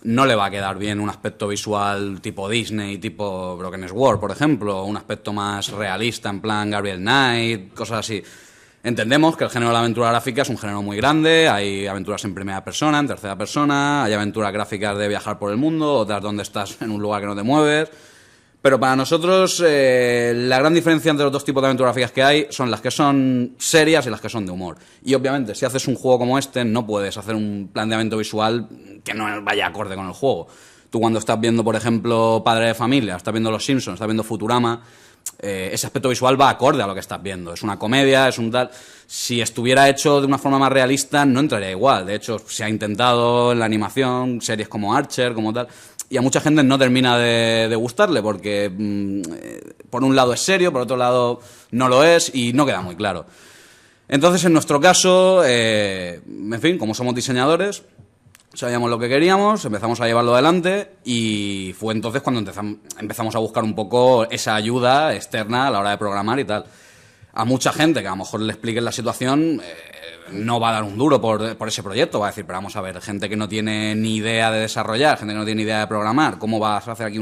no le va a quedar bien un aspecto visual tipo Disney, tipo Broken Sword, por ejemplo, un aspecto más realista, en plan Gabriel Knight, cosas así. Entendemos que el género de la aventura gráfica es un género muy grande, hay aventuras en primera persona, en tercera persona, hay aventuras gráficas de viajar por el mundo, otras donde estás en un lugar que no te mueves. Pero para nosotros la gran diferencia entre los dos tipos de aventuras gráficas que hay son las que son serias y las que son de humor. Y obviamente si haces un juego como este no puedes hacer un planteamiento visual que no vaya acorde con el juego. Tú cuando estás viendo, por ejemplo, Padre de Familia, estás viendo Los Simpsons, estás viendo Futurama, ese aspecto visual va acorde a lo que estás viendo. Es una comedia, es un tal... Si estuviera hecho de una forma más realista no entraría igual. De hecho, se ha intentado en la animación, series como Archer, como tal... Y a mucha gente no termina de gustarle porque por un lado es serio, por otro lado no lo es y no queda muy claro. Entonces, en nuestro caso, en fin, como somos diseñadores, sabíamos lo que queríamos, empezamos a llevarlo adelante y fue entonces cuando empezamos a buscar un poco esa ayuda externa a la hora de programar y tal. A mucha gente que a lo mejor le expliquen la situación no va a dar un duro por ese proyecto, va a decir, pero vamos a ver, gente que no tiene ni idea de desarrollar, gente que no tiene ni idea de programar, ¿cómo vas a hacer aquí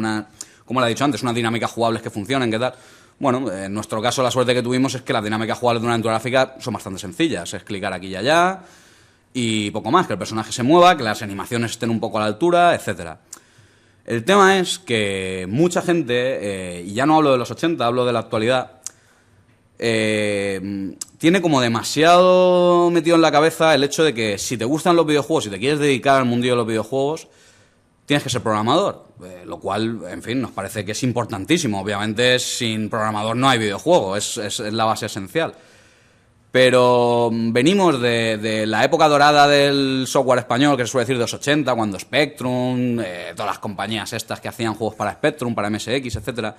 como le he dicho antes, unas dinámicas jugables que funcionen, qué tal? Bueno, en nuestro caso la suerte que tuvimos es que las dinámicas jugables de una aventura gráfica son bastante sencillas, es clicar aquí y allá y poco más, que el personaje se mueva, que las animaciones estén un poco a la altura, etcétera. El tema es que mucha gente, y ya no hablo de los 80, hablo de la actualidad, tiene como demasiado metido en la cabeza el hecho de que si te gustan los videojuegos, si te quieres dedicar al mundillo de los videojuegos, tienes que ser programador, lo cual, en fin, nos parece que es importantísimo. Obviamente, sin programador no hay videojuego, es la base esencial. Pero venimos de la época dorada del software español, que se suele decir de los 80, cuando Spectrum, todas las compañías estas que hacían juegos para Spectrum, para MSX, etcétera.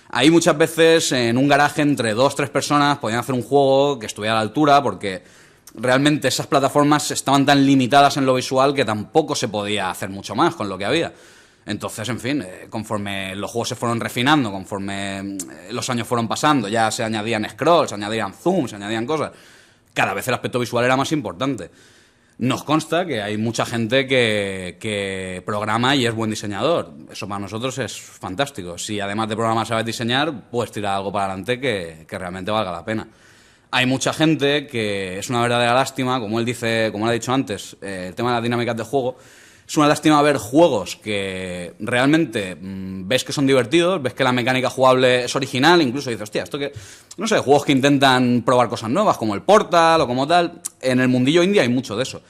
Ahí muchas veces en un garaje entre 2 o 3 personas podían hacer un juego que estuviera a la altura, porque realmente esas plataformas estaban tan limitadas en lo visual que tampoco se podía hacer mucho más con lo que había. Entonces, en fin, conforme los juegos se fueron refinando, conforme los años fueron pasando, ya se añadían scrolls, se añadían zooms, se añadían cosas, cada vez el aspecto visual era más importante. Nos consta que hay mucha gente que programa y es buen diseñador. Eso para nosotros es fantástico. Si además de programar sabes diseñar, puedes tirar algo para adelante que realmente valga la pena. Hay mucha gente que es una verdadera lástima, como él dice, como él ha dicho antes, el tema de las dinámicas de juego. Es una lástima ver juegos que realmente ves que son divertidos, ves que la mecánica jugable es original, incluso dices, hostia, esto que... No sé, juegos que intentan probar cosas nuevas, como el Portal o como tal. En el mundillo indie hay mucho de eso.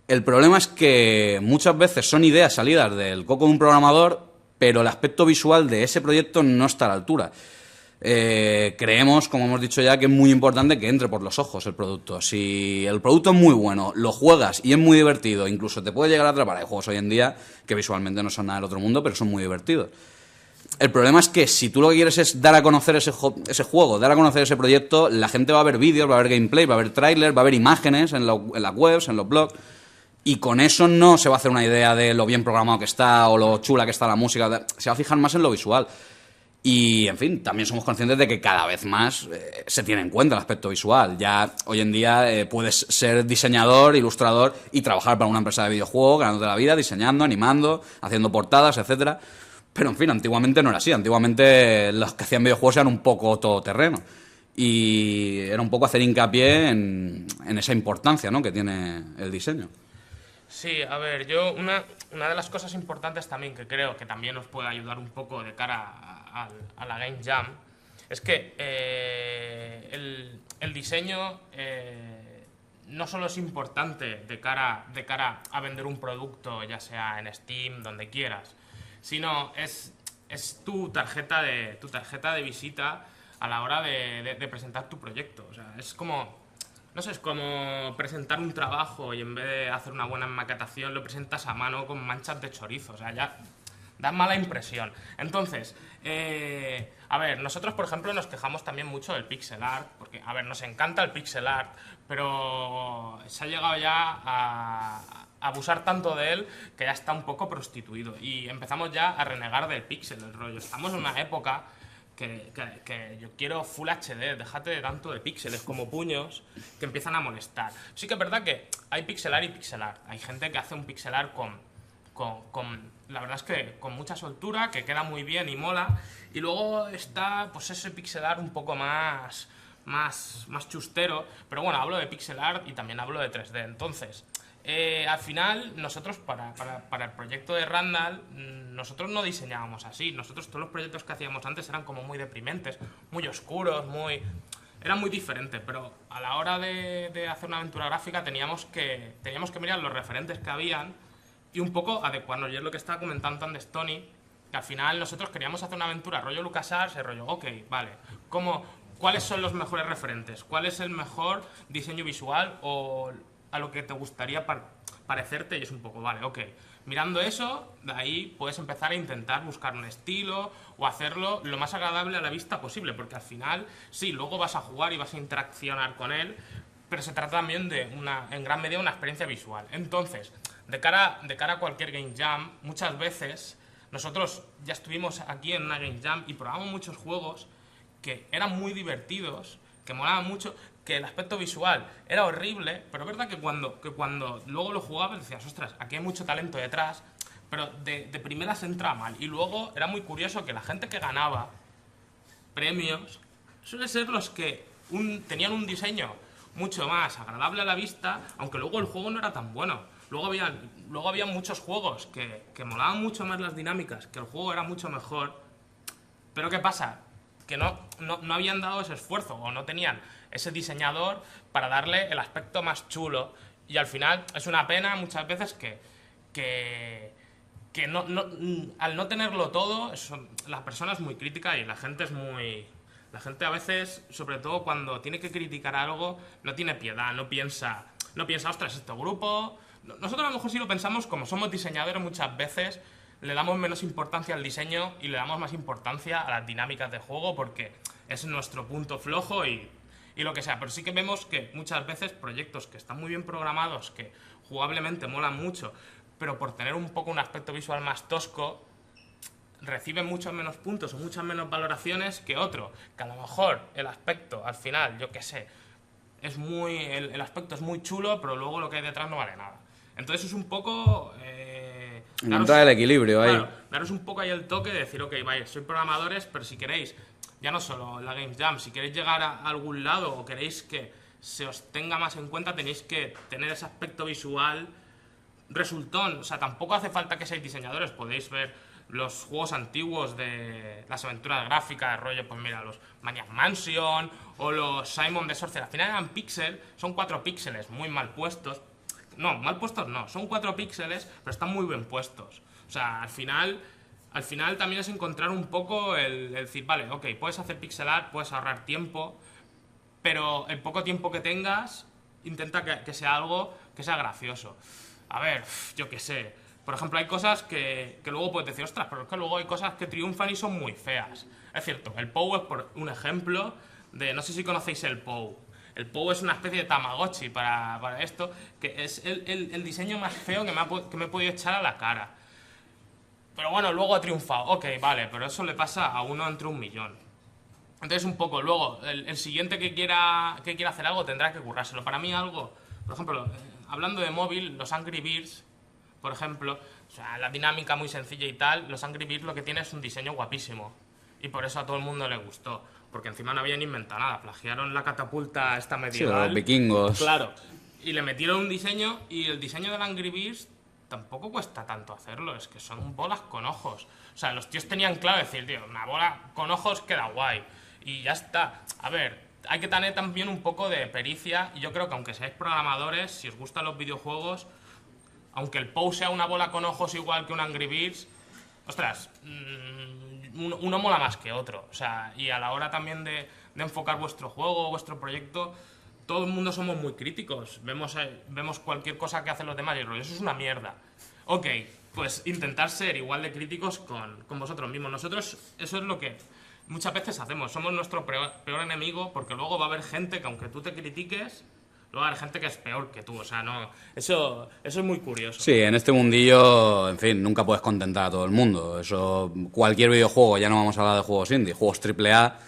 El problema es que muchas veces son ideas salidas del coco de un programador, pero el aspecto visual de ese proyecto no está a la altura. Creemos, como hemos dicho ya, que es muy importante que entre por los ojos el producto. Si el producto es muy bueno, lo juegas y es muy divertido, incluso te puede llegar a atrapar. Hay juegos hoy en día que visualmente no son nada del otro mundo, pero son muy divertidos. El problema es que si tú lo que quieres es dar a conocer ese juego, dar a conocer ese proyecto, la gente va a ver vídeos, va a ver gameplay, va a ver trailers, va a ver imágenes en las webs, en los blogs, y con eso no se va a hacer una idea de lo bien programado que está o lo chula que está la música. Se va a fijar más en lo visual. Y, en fin, también somos conscientes de que cada vez más se tiene en cuenta el aspecto visual. Ya hoy en día puedes ser diseñador, ilustrador y trabajar para una empresa de videojuegos, ganándote la vida, diseñando, animando, haciendo portadas, etcétera. Pero, en fin, antiguamente no era así. Antiguamente los que hacían videojuegos eran un poco todoterreno. Y era un poco hacer hincapié en esa importancia, ¿no?, que tiene el diseño. Sí, a ver, yo una de las cosas importantes también que creo que también nos puede ayudar un poco de cara a la Game Jam es que el diseño no solo es importante de cara a vender un producto, ya sea en Steam, donde quieras, sino es tu tarjeta de visita a la hora de presentar tu proyecto. O sea, es como... No sé, es como presentar un trabajo y en vez de hacer una buena maquetación lo presentas a mano con manchas de chorizo. O sea, ya da mala impresión. Entonces, a ver, nosotros, por ejemplo, nos quejamos también mucho del pixel art, porque, a ver, nos encanta el pixel art, pero se ha llegado ya a abusar tanto de él que ya está un poco prostituido. Y empezamos ya a renegar del pixel, el rollo. Estamos en una época... Que yo quiero Full HD, déjate de tanto de píxeles como puños que empiezan a molestar. Sí que es verdad que hay pixel art y pixel art. Hay gente que hace un pixel art la verdad es que con mucha soltura, que queda muy bien y mola. Y luego está pues ese pixel art un poco más chustero. Pero bueno, hablo de pixel art y también hablo de 3D. Entonces... al final, nosotros para el proyecto de Randall, nosotros no diseñábamos así. Nosotros todos los proyectos que hacíamos antes eran como muy deprimentes, muy oscuros, era muy diferente. Pero a la hora de hacer una aventura gráfica teníamos que mirar los referentes que habían y un poco adecuarnos. Y es lo que estaba comentando antes Tony, que al final nosotros queríamos hacer una aventura rollo LucasArts, rollo, ok, vale, ¿cuáles son los mejores referentes? ¿Cuál es el mejor diseño visual o a lo que te gustaría parecerte? Y es un poco, vale, ok. Mirando eso, de ahí puedes empezar a intentar buscar un estilo o hacerlo lo más agradable a la vista posible, porque al final, sí, luego vas a jugar y vas a interaccionar con él, pero se trata también de en gran medida una experiencia visual. Entonces, de cara a cualquier Game Jam, muchas veces nosotros ya estuvimos aquí en una Game Jam y probamos muchos juegos que eran muy divertidos, que molaban mucho, que el aspecto visual era horrible, pero es verdad que cuando luego lo jugabas decías, ostras, aquí hay mucho talento detrás, pero de primeras entra mal. Y luego era muy curioso que la gente que ganaba premios suele ser los que tenían un diseño mucho más agradable a la vista, aunque luego el juego no era tan bueno. Luego había muchos juegos que molaban mucho más las dinámicas, que el juego era mucho mejor, pero ¿qué pasa? Que no habían dado ese esfuerzo o no tenían ese diseñador para darle el aspecto más chulo, y al final es una pena muchas veces que al no tenerlo todo, la persona es muy crítica y la gente La gente a veces, sobre todo cuando tiene que criticar algo, no tiene piedad, no piensa, ostras, este grupo... Nosotros a lo mejor sí lo pensamos, como somos diseñadores muchas veces, le damos menos importancia al diseño y le damos más importancia a las dinámicas de juego porque es nuestro punto flojo y lo que sea. Pero sí que vemos que muchas veces proyectos que están muy bien programados, que jugablemente molan mucho, pero por tener un poco un aspecto visual más tosco, reciben muchos menos puntos o muchas menos valoraciones que otro, que a lo mejor el aspecto al final, yo qué sé, el aspecto es muy chulo, pero luego lo que hay detrás no vale nada. Entonces es un poco... encontrar el equilibrio ahí. Claro, daros un poco ahí el toque de decir, ok, vaya, soy programadores, pero si queréis, ya no solo en la Games Jam, si queréis llegar a algún lado o queréis que se os tenga más en cuenta, tenéis que tener ese aspecto visual resultón. O sea, tampoco hace falta que seáis diseñadores, podéis ver los juegos antiguos de las aventuras gráficas, rollo, pues mira, los Maniac Mansion o los Simon the Sorcerer. Al final eran píxeles, son 4 píxeles muy mal puestos. No, mal puestos no, son 4 píxeles, pero están muy bien puestos. O sea, al final también es encontrar un poco el decir, vale, ok, puedes hacer pixel art, puedes ahorrar tiempo, pero el poco tiempo que tengas, intenta que sea algo que sea gracioso. A ver, yo qué sé, por ejemplo, hay cosas que luego puedes decir, ostras, pero es que luego hay cosas que triunfan y son muy feas. Es cierto, el POU es por un ejemplo de, no sé si conocéis el POU. El POU es una especie de Tamagotchi para esto, que es el diseño más feo que me he podido echar a la cara. Pero bueno, luego ha triunfado. Ok, vale, pero eso le pasa a uno entre 1.000.000. Entonces un poco, luego, el siguiente que quiera hacer algo tendrá que currárselo. Para mí algo, por ejemplo, hablando de móvil, los Angry Birds, por ejemplo, o sea, la dinámica muy sencilla y tal, los Angry Birds lo que tiene es un diseño guapísimo. Y por eso a todo el mundo le gustó. Porque encima no habían inventado nada, plagiaron la catapulta esta medieval. Sí, los vikingos. Claro. Y le metieron un diseño, y el diseño del Angry Birds tampoco cuesta tanto hacerlo, es que son bolas con ojos. O sea, los tíos tenían claro decir, tío, una bola con ojos queda guay. Y ya está. A ver, hay que tener también un poco de pericia, y yo creo que aunque seáis programadores, si os gustan los videojuegos, aunque el POU sea una bola con ojos igual que un Angry Birds, ostras, uno mola más que otro. O sea, y a la hora también de enfocar vuestro juego, vuestro proyecto, todo el mundo somos muy críticos. Vemos cualquier cosa que hacen los demás y rollo, eso es una mierda. Ok, pues intentar ser igual de críticos con vosotros mismos. Nosotros, eso es lo que muchas veces hacemos. Somos nuestro peor enemigo, porque luego va a haber gente que aunque tú te critiques, luego va a haber gente que es peor que tú. O sea, no, eso es muy curioso. Sí, en este mundillo, en fin, nunca puedes contentar a todo el mundo. Eso, cualquier videojuego, ya no vamos a hablar de juegos indie, juegos AAA,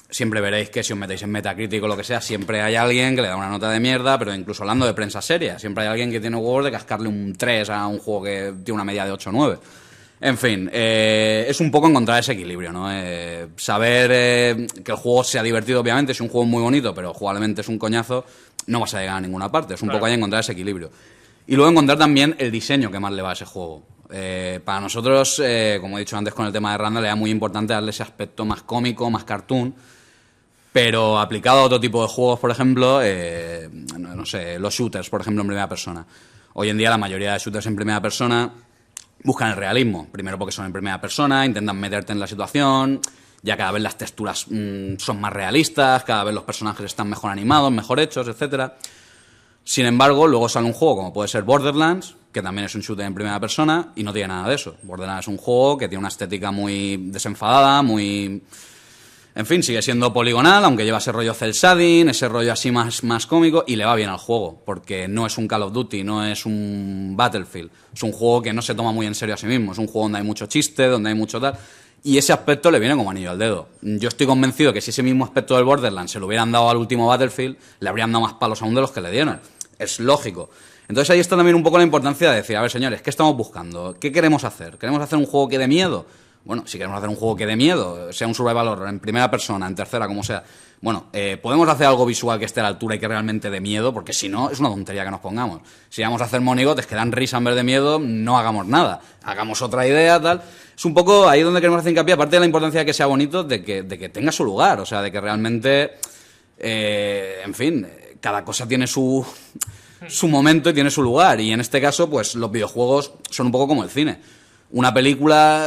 siempre veréis que si os metéis en Metacritic o lo que sea, siempre hay alguien que le da una nota de mierda, pero incluso hablando de prensa seria, siempre hay alguien que tiene huevos de cascarle un 3 a un juego que tiene una media de 8 o 9. En fin, es un poco encontrar ese equilibrio, ¿no? Saber que el juego sea divertido, obviamente, es un juego muy bonito, pero jugablemente es un coñazo, no vas a llegar a ninguna parte. Es un poco ahí encontrar ese equilibrio. Y luego encontrar también el diseño que más le va a ese juego. Para nosotros, como he dicho antes con el tema de Randall, era muy importante darle ese aspecto más cómico, más cartoon, pero aplicado a otro tipo de juegos, por ejemplo, no sé, los shooters, por ejemplo, en primera persona. Hoy en día la mayoría de shooters en primera persona buscan el realismo. Primero porque son en primera persona, intentan meterte en la situación, ya cada vez las texturas son más realistas, cada vez los personajes están mejor animados, mejor hechos, etcétera. Sin embargo, luego sale un juego como puede ser Borderlands, que también es un shooter en primera persona, y no tiene nada de eso. Borderlands es un juego que tiene una estética muy desenfadada, muy... En fin, sigue siendo poligonal, aunque lleva ese rollo cel shading, ese rollo así más cómico, y le va bien al juego, porque no es un Call of Duty, no es un Battlefield. Es un juego que no se toma muy en serio a sí mismo, es un juego donde hay mucho chiste, donde hay mucho tal, y ese aspecto le viene como anillo al dedo. Yo estoy convencido que si ese mismo aspecto del Borderlands se lo hubieran dado al último Battlefield, le habrían dado más palos aún de los que le dieron. Es lógico. Entonces ahí está también un poco la importancia de decir, a ver, señores, ¿qué estamos buscando? ¿Qué queremos hacer? ¿Queremos hacer un juego que dé miedo? Bueno, si queremos hacer un juego que dé miedo, sea un survival horror, en primera persona, en tercera, como sea, bueno, podemos hacer algo visual que esté a la altura y que realmente dé miedo, porque si no, es una tontería que nos pongamos. Si vamos a hacer monigotes que dan risa en vez de miedo, no hagamos nada. Hagamos otra idea, tal. Es un poco ahí donde queremos hacer hincapié, aparte de la importancia de que sea bonito, de que tenga su lugar, o sea, de que realmente, en fin, cada cosa tiene su momento y tiene su lugar, y en este caso, pues los videojuegos son un poco como el cine. Una película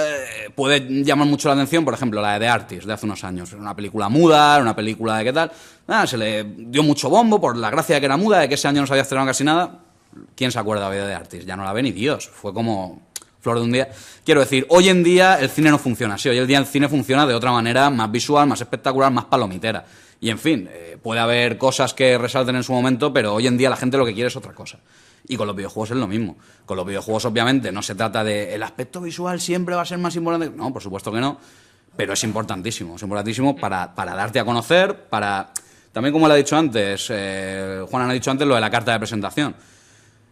puede llamar mucho la atención, por ejemplo, la de The Artist, de hace unos años. Una película muda, una película de qué tal. Se le dio mucho bombo por la gracia de que era muda, de que ese año no se había estrenado casi nada. ¿Quién se acuerda de The Artist? Ya no la ve ni Dios. Fue como flor de un día. Quiero decir, hoy en día el cine no funciona así. Hoy en día el cine funciona de otra manera, más visual, más espectacular, más palomitera. Y en fin, puede haber cosas que resalten en su momento, pero hoy en día la gente lo que quiere es otra cosa. Y con los videojuegos es lo mismo. Con los videojuegos, obviamente, no se trata de el aspecto visual siempre va a ser más importante. No, por supuesto que no. Pero es importantísimo. Es importantísimo para darte a conocer, para... También, como le ha dicho antes, Juan ha dicho antes lo de la carta de presentación.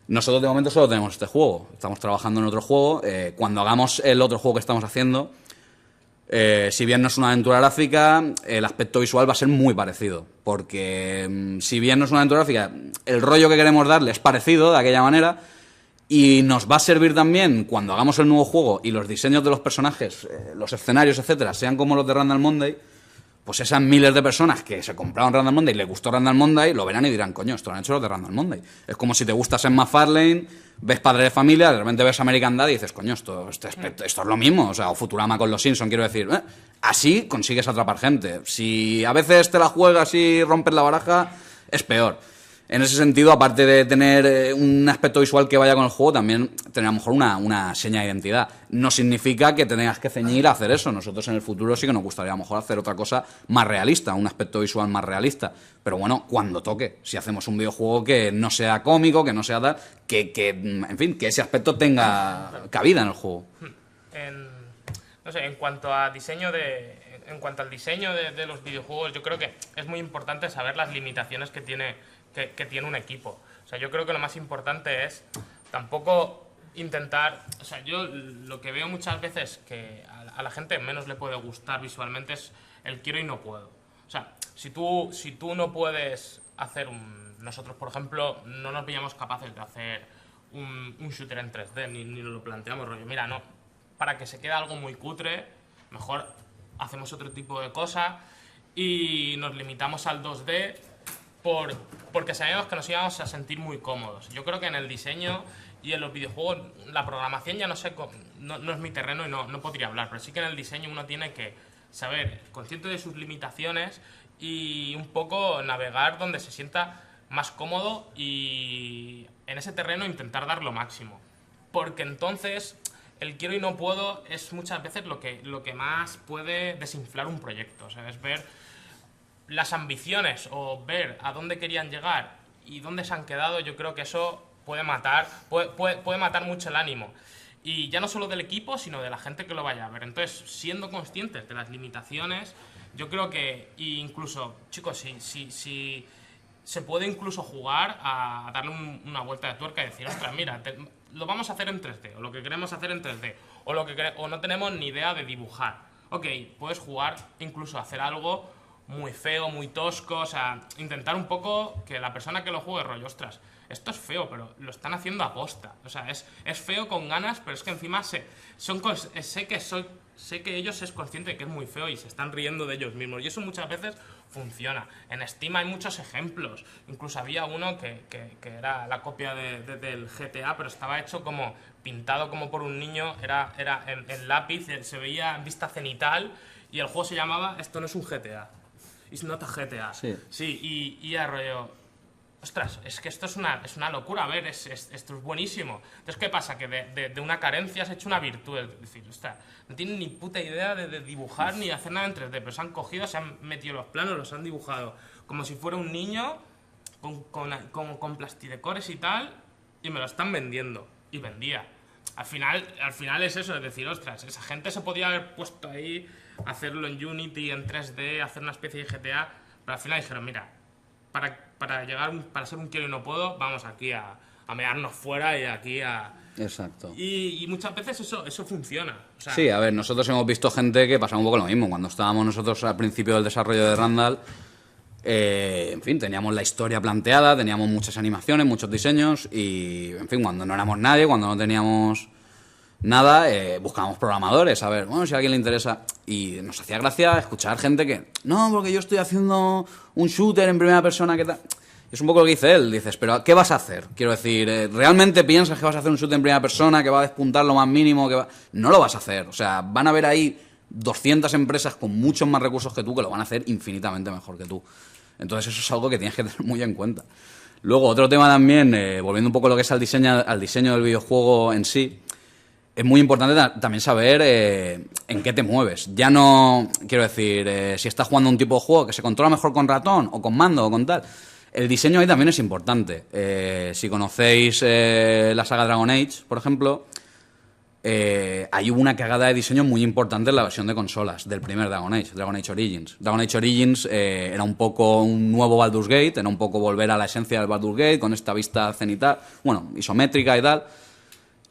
Nosotros, de momento, solo tenemos este juego. Estamos trabajando en otro juego. Cuando hagamos el otro juego que estamos haciendo, si bien no es una aventura gráfica, el aspecto visual va a ser muy parecido. Porque si bien no es una aventura gráfica, el rollo que queremos darle es parecido de aquella manera. Y nos va a servir también cuando hagamos el nuevo juego y los diseños de los personajes, los escenarios, etcétera, sean como los de Randall Monday. Pues esas miles de personas que se compraron Randall Monday y les gustó Randall Monday, lo verán y dirán, coño, esto lo han hecho los de Randall Monday. Es como si te gusta Seth MacFarlane, ves Padre de Familia, de repente ves American Dad y dices, coño, esto es lo mismo. O sea, o Futurama con los Simpsons, quiero decir. Así consigues atrapar gente. Si a veces te la juegas y rompes la baraja, es peor. En ese sentido, aparte de tener un aspecto visual que vaya con el juego, también tener a lo mejor una seña de identidad. No significa que tengas que ceñir a hacer eso. Nosotros en el futuro sí que nos gustaría a lo mejor hacer otra cosa más realista, un aspecto visual más realista. Pero bueno, cuando toque. Si hacemos un videojuego que no sea cómico, que no sea tal, que en fin, que ese aspecto tenga cabida en el juego. No sé, en cuanto al diseño de los videojuegos, yo creo que es muy importante saber las limitaciones que tiene un equipo. O sea, yo creo que lo más importante es tampoco intentar... O sea, yo lo que veo muchas veces que a la gente menos le puede gustar visualmente es el quiero y no puedo. O sea, si tú no puedes hacer nosotros, por ejemplo, no nos veíamos capaces de hacer un shooter en 3D, ni nos lo planteamos, rollo, mira, no, para que se quede algo muy cutre, mejor hacemos otro tipo de cosa y nos limitamos al 2D porque sabíamos que nos íbamos a sentir muy cómodos. Yo creo que en el diseño y en los videojuegos, la programación ya no es mi terreno y no podría hablar, pero sí que en el diseño uno tiene que saber, consciente de sus limitaciones y un poco navegar donde se sienta más cómodo y en ese terreno intentar dar lo máximo. Porque entonces el quiero y no puedo es muchas veces lo que más puede desinflar un proyecto. O sea, es ver las ambiciones o ver a dónde querían llegar y dónde se han quedado. Yo creo que eso puede matar mucho el ánimo. Y ya no solo del equipo, sino de la gente que lo vaya a ver. Entonces, siendo conscientes de las limitaciones, yo creo que incluso, chicos, si se puede incluso jugar a darle una vuelta de tuerca y decir, ostras, mira, lo vamos a hacer en 3D, o lo que queremos hacer en 3D, o no tenemos ni idea de dibujar. Ok, puedes jugar incluso a hacer algo muy feo, muy tosco, o sea, intentar un poco que la persona que lo juegue rollo, ostras, esto es feo, pero lo están haciendo a posta. O sea, es feo con ganas, pero es que encima sé que ellos es consciente de que es muy feo y se están riendo de ellos mismos. Y eso muchas veces funciona. En Steam hay muchos ejemplos. Incluso había uno que era la copia del GTA, pero estaba hecho como pintado como por un niño, era en lápiz, se veía en vista cenital y el juego se llamaba Esto no es un GTA. It's not a GTA. Sí, y ya rollo... Ostras, es que esto es una locura, a ver, esto es buenísimo. Entonces, ¿qué pasa? Que de una carencia has hecho una virtud. Es decir, ostras, no tienen ni puta idea de dibujar ni de hacer nada en 3D, pero se han cogido, se han metido los planos, los han dibujado como si fuera un niño con plastidecores y tal, y me lo están vendiendo. Y vendía. Al final es eso, es decir, ostras, esa gente se podía haber puesto ahí, hacerlo en Unity, en 3D, hacer una especie de GTA, pero al final dijeron, mira, para ser un quiero y no puedo, vamos aquí a mearnos fuera y aquí a... Exacto. Y muchas veces eso funciona. O sea, sí, a ver, nosotros hemos visto gente que pasaba un poco lo mismo. Cuando estábamos nosotros al principio del desarrollo de Randall, en fin, teníamos la historia planteada, teníamos muchas animaciones, muchos diseños y, en fin, cuando no éramos nadie, cuando no teníamos nada, buscábamos programadores, a ver, bueno, si a alguien le interesa. Y nos hacía gracia escuchar gente que, no, porque yo estoy haciendo un shooter en primera persona, ¿qué tal? Es un poco lo que dice él, dices, pero ¿qué vas a hacer? Quiero decir, ¿realmente piensas que vas a hacer un shooter en primera persona, que va a despuntar lo más mínimo? No lo vas a hacer, o sea, van a haber ahí 200 empresas con muchos más recursos que tú que lo van a hacer infinitamente mejor que tú. Entonces eso es algo que tienes que tener muy en cuenta. Luego, otro tema también, volviendo un poco a lo que es al diseño del videojuego en sí, es muy importante también saber en qué te mueves. Ya no, quiero decir, si estás jugando un tipo de juego que se controla mejor con ratón o con mando o con tal, el diseño ahí también es importante. Si conocéis la saga Dragon Age, por ejemplo, ahí hubo una cagada de diseño muy importante en la versión de consolas del primer Dragon Age Origins. Dragon Age Origins era un poco un nuevo Baldur's Gate, era un poco volver a la esencia del Baldur's Gate, con esta vista cenital, bueno, isométrica y tal.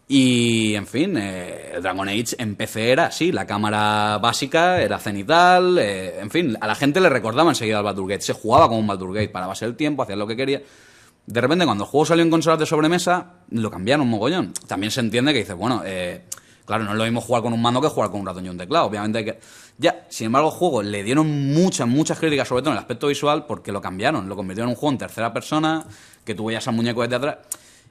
Y, en fin, el Dragon Age en PC era así, la cámara básica era cenital, en fin, a la gente le recordaba enseguida el Baldur's Gate, se jugaba como un Baldur's Gate, parabas el tiempo, hacías lo que querías. De repente, cuando el juego salió en consolas de sobremesa, lo cambiaron mogollón. También se entiende que dices, bueno, claro, no es lo mismo jugar con un mando que jugar con un ratón y un teclado, obviamente hay que... Ya, sin embargo, el juego le dieron muchas críticas, sobre todo en el aspecto visual, porque lo cambiaron, lo convirtieron en un juego en tercera persona, que tú veías al muñeco desde atrás...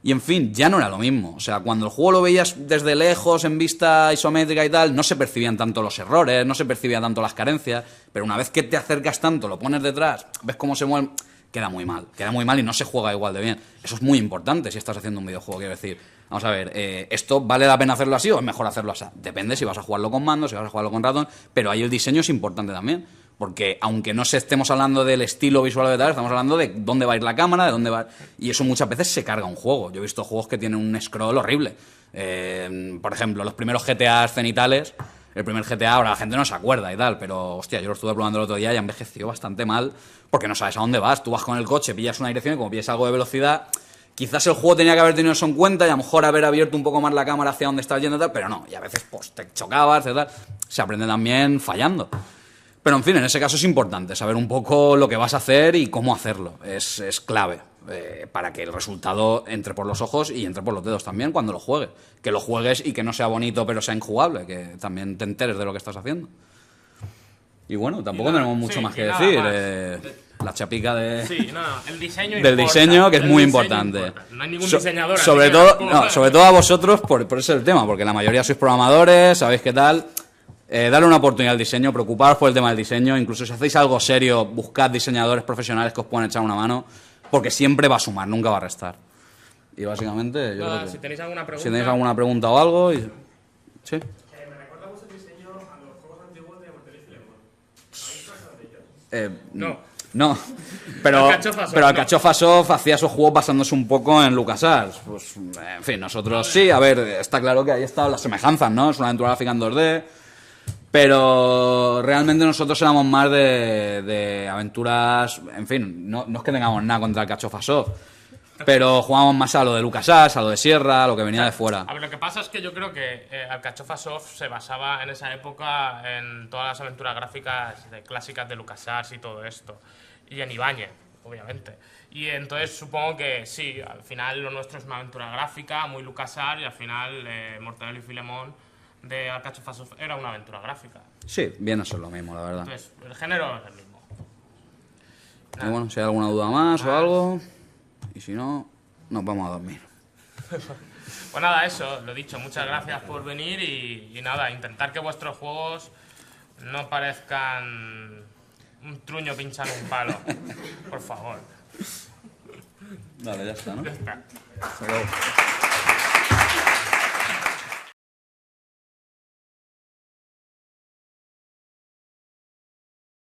Y, en fin, ya no era lo mismo. O sea, cuando el juego lo veías desde lejos, en vista isométrica y tal, no se percibían tanto los errores, no se percibían tanto las carencias, pero una vez que te acercas tanto, lo pones detrás, ves cómo se mueve, queda muy mal y no se juega igual de bien. Eso es muy importante si estás haciendo un videojuego, quiero decir. Vamos a ver, ¿esto vale la pena hacerlo así o es mejor hacerlo así? Depende si vas a jugarlo con mando, si vas a jugarlo con ratón, pero ahí el diseño es importante también. Porque aunque no estemos hablando del estilo visual de tal, estamos hablando de dónde va a ir la cámara, de dónde va... Y eso muchas veces se carga un juego. Yo he visto juegos que tienen un scroll horrible. Por ejemplo, los primeros GTA cenitales, el primer GTA, ahora la gente no se acuerda y tal, pero hostia, yo lo estuve probando el otro día y envejeció bastante mal porque no sabes a dónde vas. Tú vas con el coche, pillas una dirección y como pillas algo de velocidad, quizás el juego tenía que haber tenido eso en cuenta y a lo mejor haber abierto un poco más la cámara hacia donde estás yendo y tal, pero no, y a veces pues te chocabas y tal. Se aprende también fallando. Pero, en fin, en ese caso es importante saber un poco lo que vas a hacer y cómo hacerlo. Es clave para que el resultado entre por los ojos y entre por los dedos también cuando lo juegues. Que lo juegues y que no sea bonito pero sea injugable, que también te enteres de lo que estás haciendo. Y bueno, tampoco tenemos mucho más que decir. La chapica de... Sí, el diseño del importa. Diseño, que es El muy diseño importante. Importa. No hay ningún diseñador. Sobre todo a vosotros, por eso es el tema, porque la mayoría sois programadores, sabéis qué tal... darle una oportunidad al diseño, preocuparos por el tema del diseño, incluso si hacéis algo serio, buscad diseñadores profesionales que os puedan echar una mano, porque siempre va a sumar, nunca va a restar. Y básicamente, yo creo que... Si tenéis alguna pregunta... Si tenéis alguna pregunta o algo... ¿Sí? Me recuerda mucho el diseño a los juegos antiguos de Mortal y Filemon. ¿Habéis pasado de ellos? No, pero Alcachofa Soft hacía esos juegos basándose un poco en LucasArts. Pues, en fin, nosotros sí, a ver, está claro que ahí están las semejanzas, ¿no? Es una aventura gráfica en 2D... Pero realmente nosotros éramos más de aventuras... En fin, no es que tengamos nada contra el Alcachofa Soft, pero jugamos más a lo de LucasArts, a lo de Sierra, a lo que venía de fuera. A ver, lo que pasa es que yo creo que Alcachofa Soft se basaba en esa época en todas las aventuras gráficas clásicas de LucasArts y todo esto. Y en Ibáñez, obviamente. Y entonces supongo que sí, al final lo nuestro es una aventura gráfica, muy LucasArts, y al final Mortadelo y Filemón de Alcachofa Soft era una aventura gráfica. Sí, viene a ser lo mismo, la verdad. Entonces, el género es el mismo. Y bueno, si hay alguna duda más o algo, y si no, nos vamos a dormir. Pues nada, eso, lo dicho, muchas gracias por venir y nada, intentar que vuestros juegos no parezcan un truño pinchando un palo, por favor. Vale, ya está, ¿no? Ya está. Hasta luego.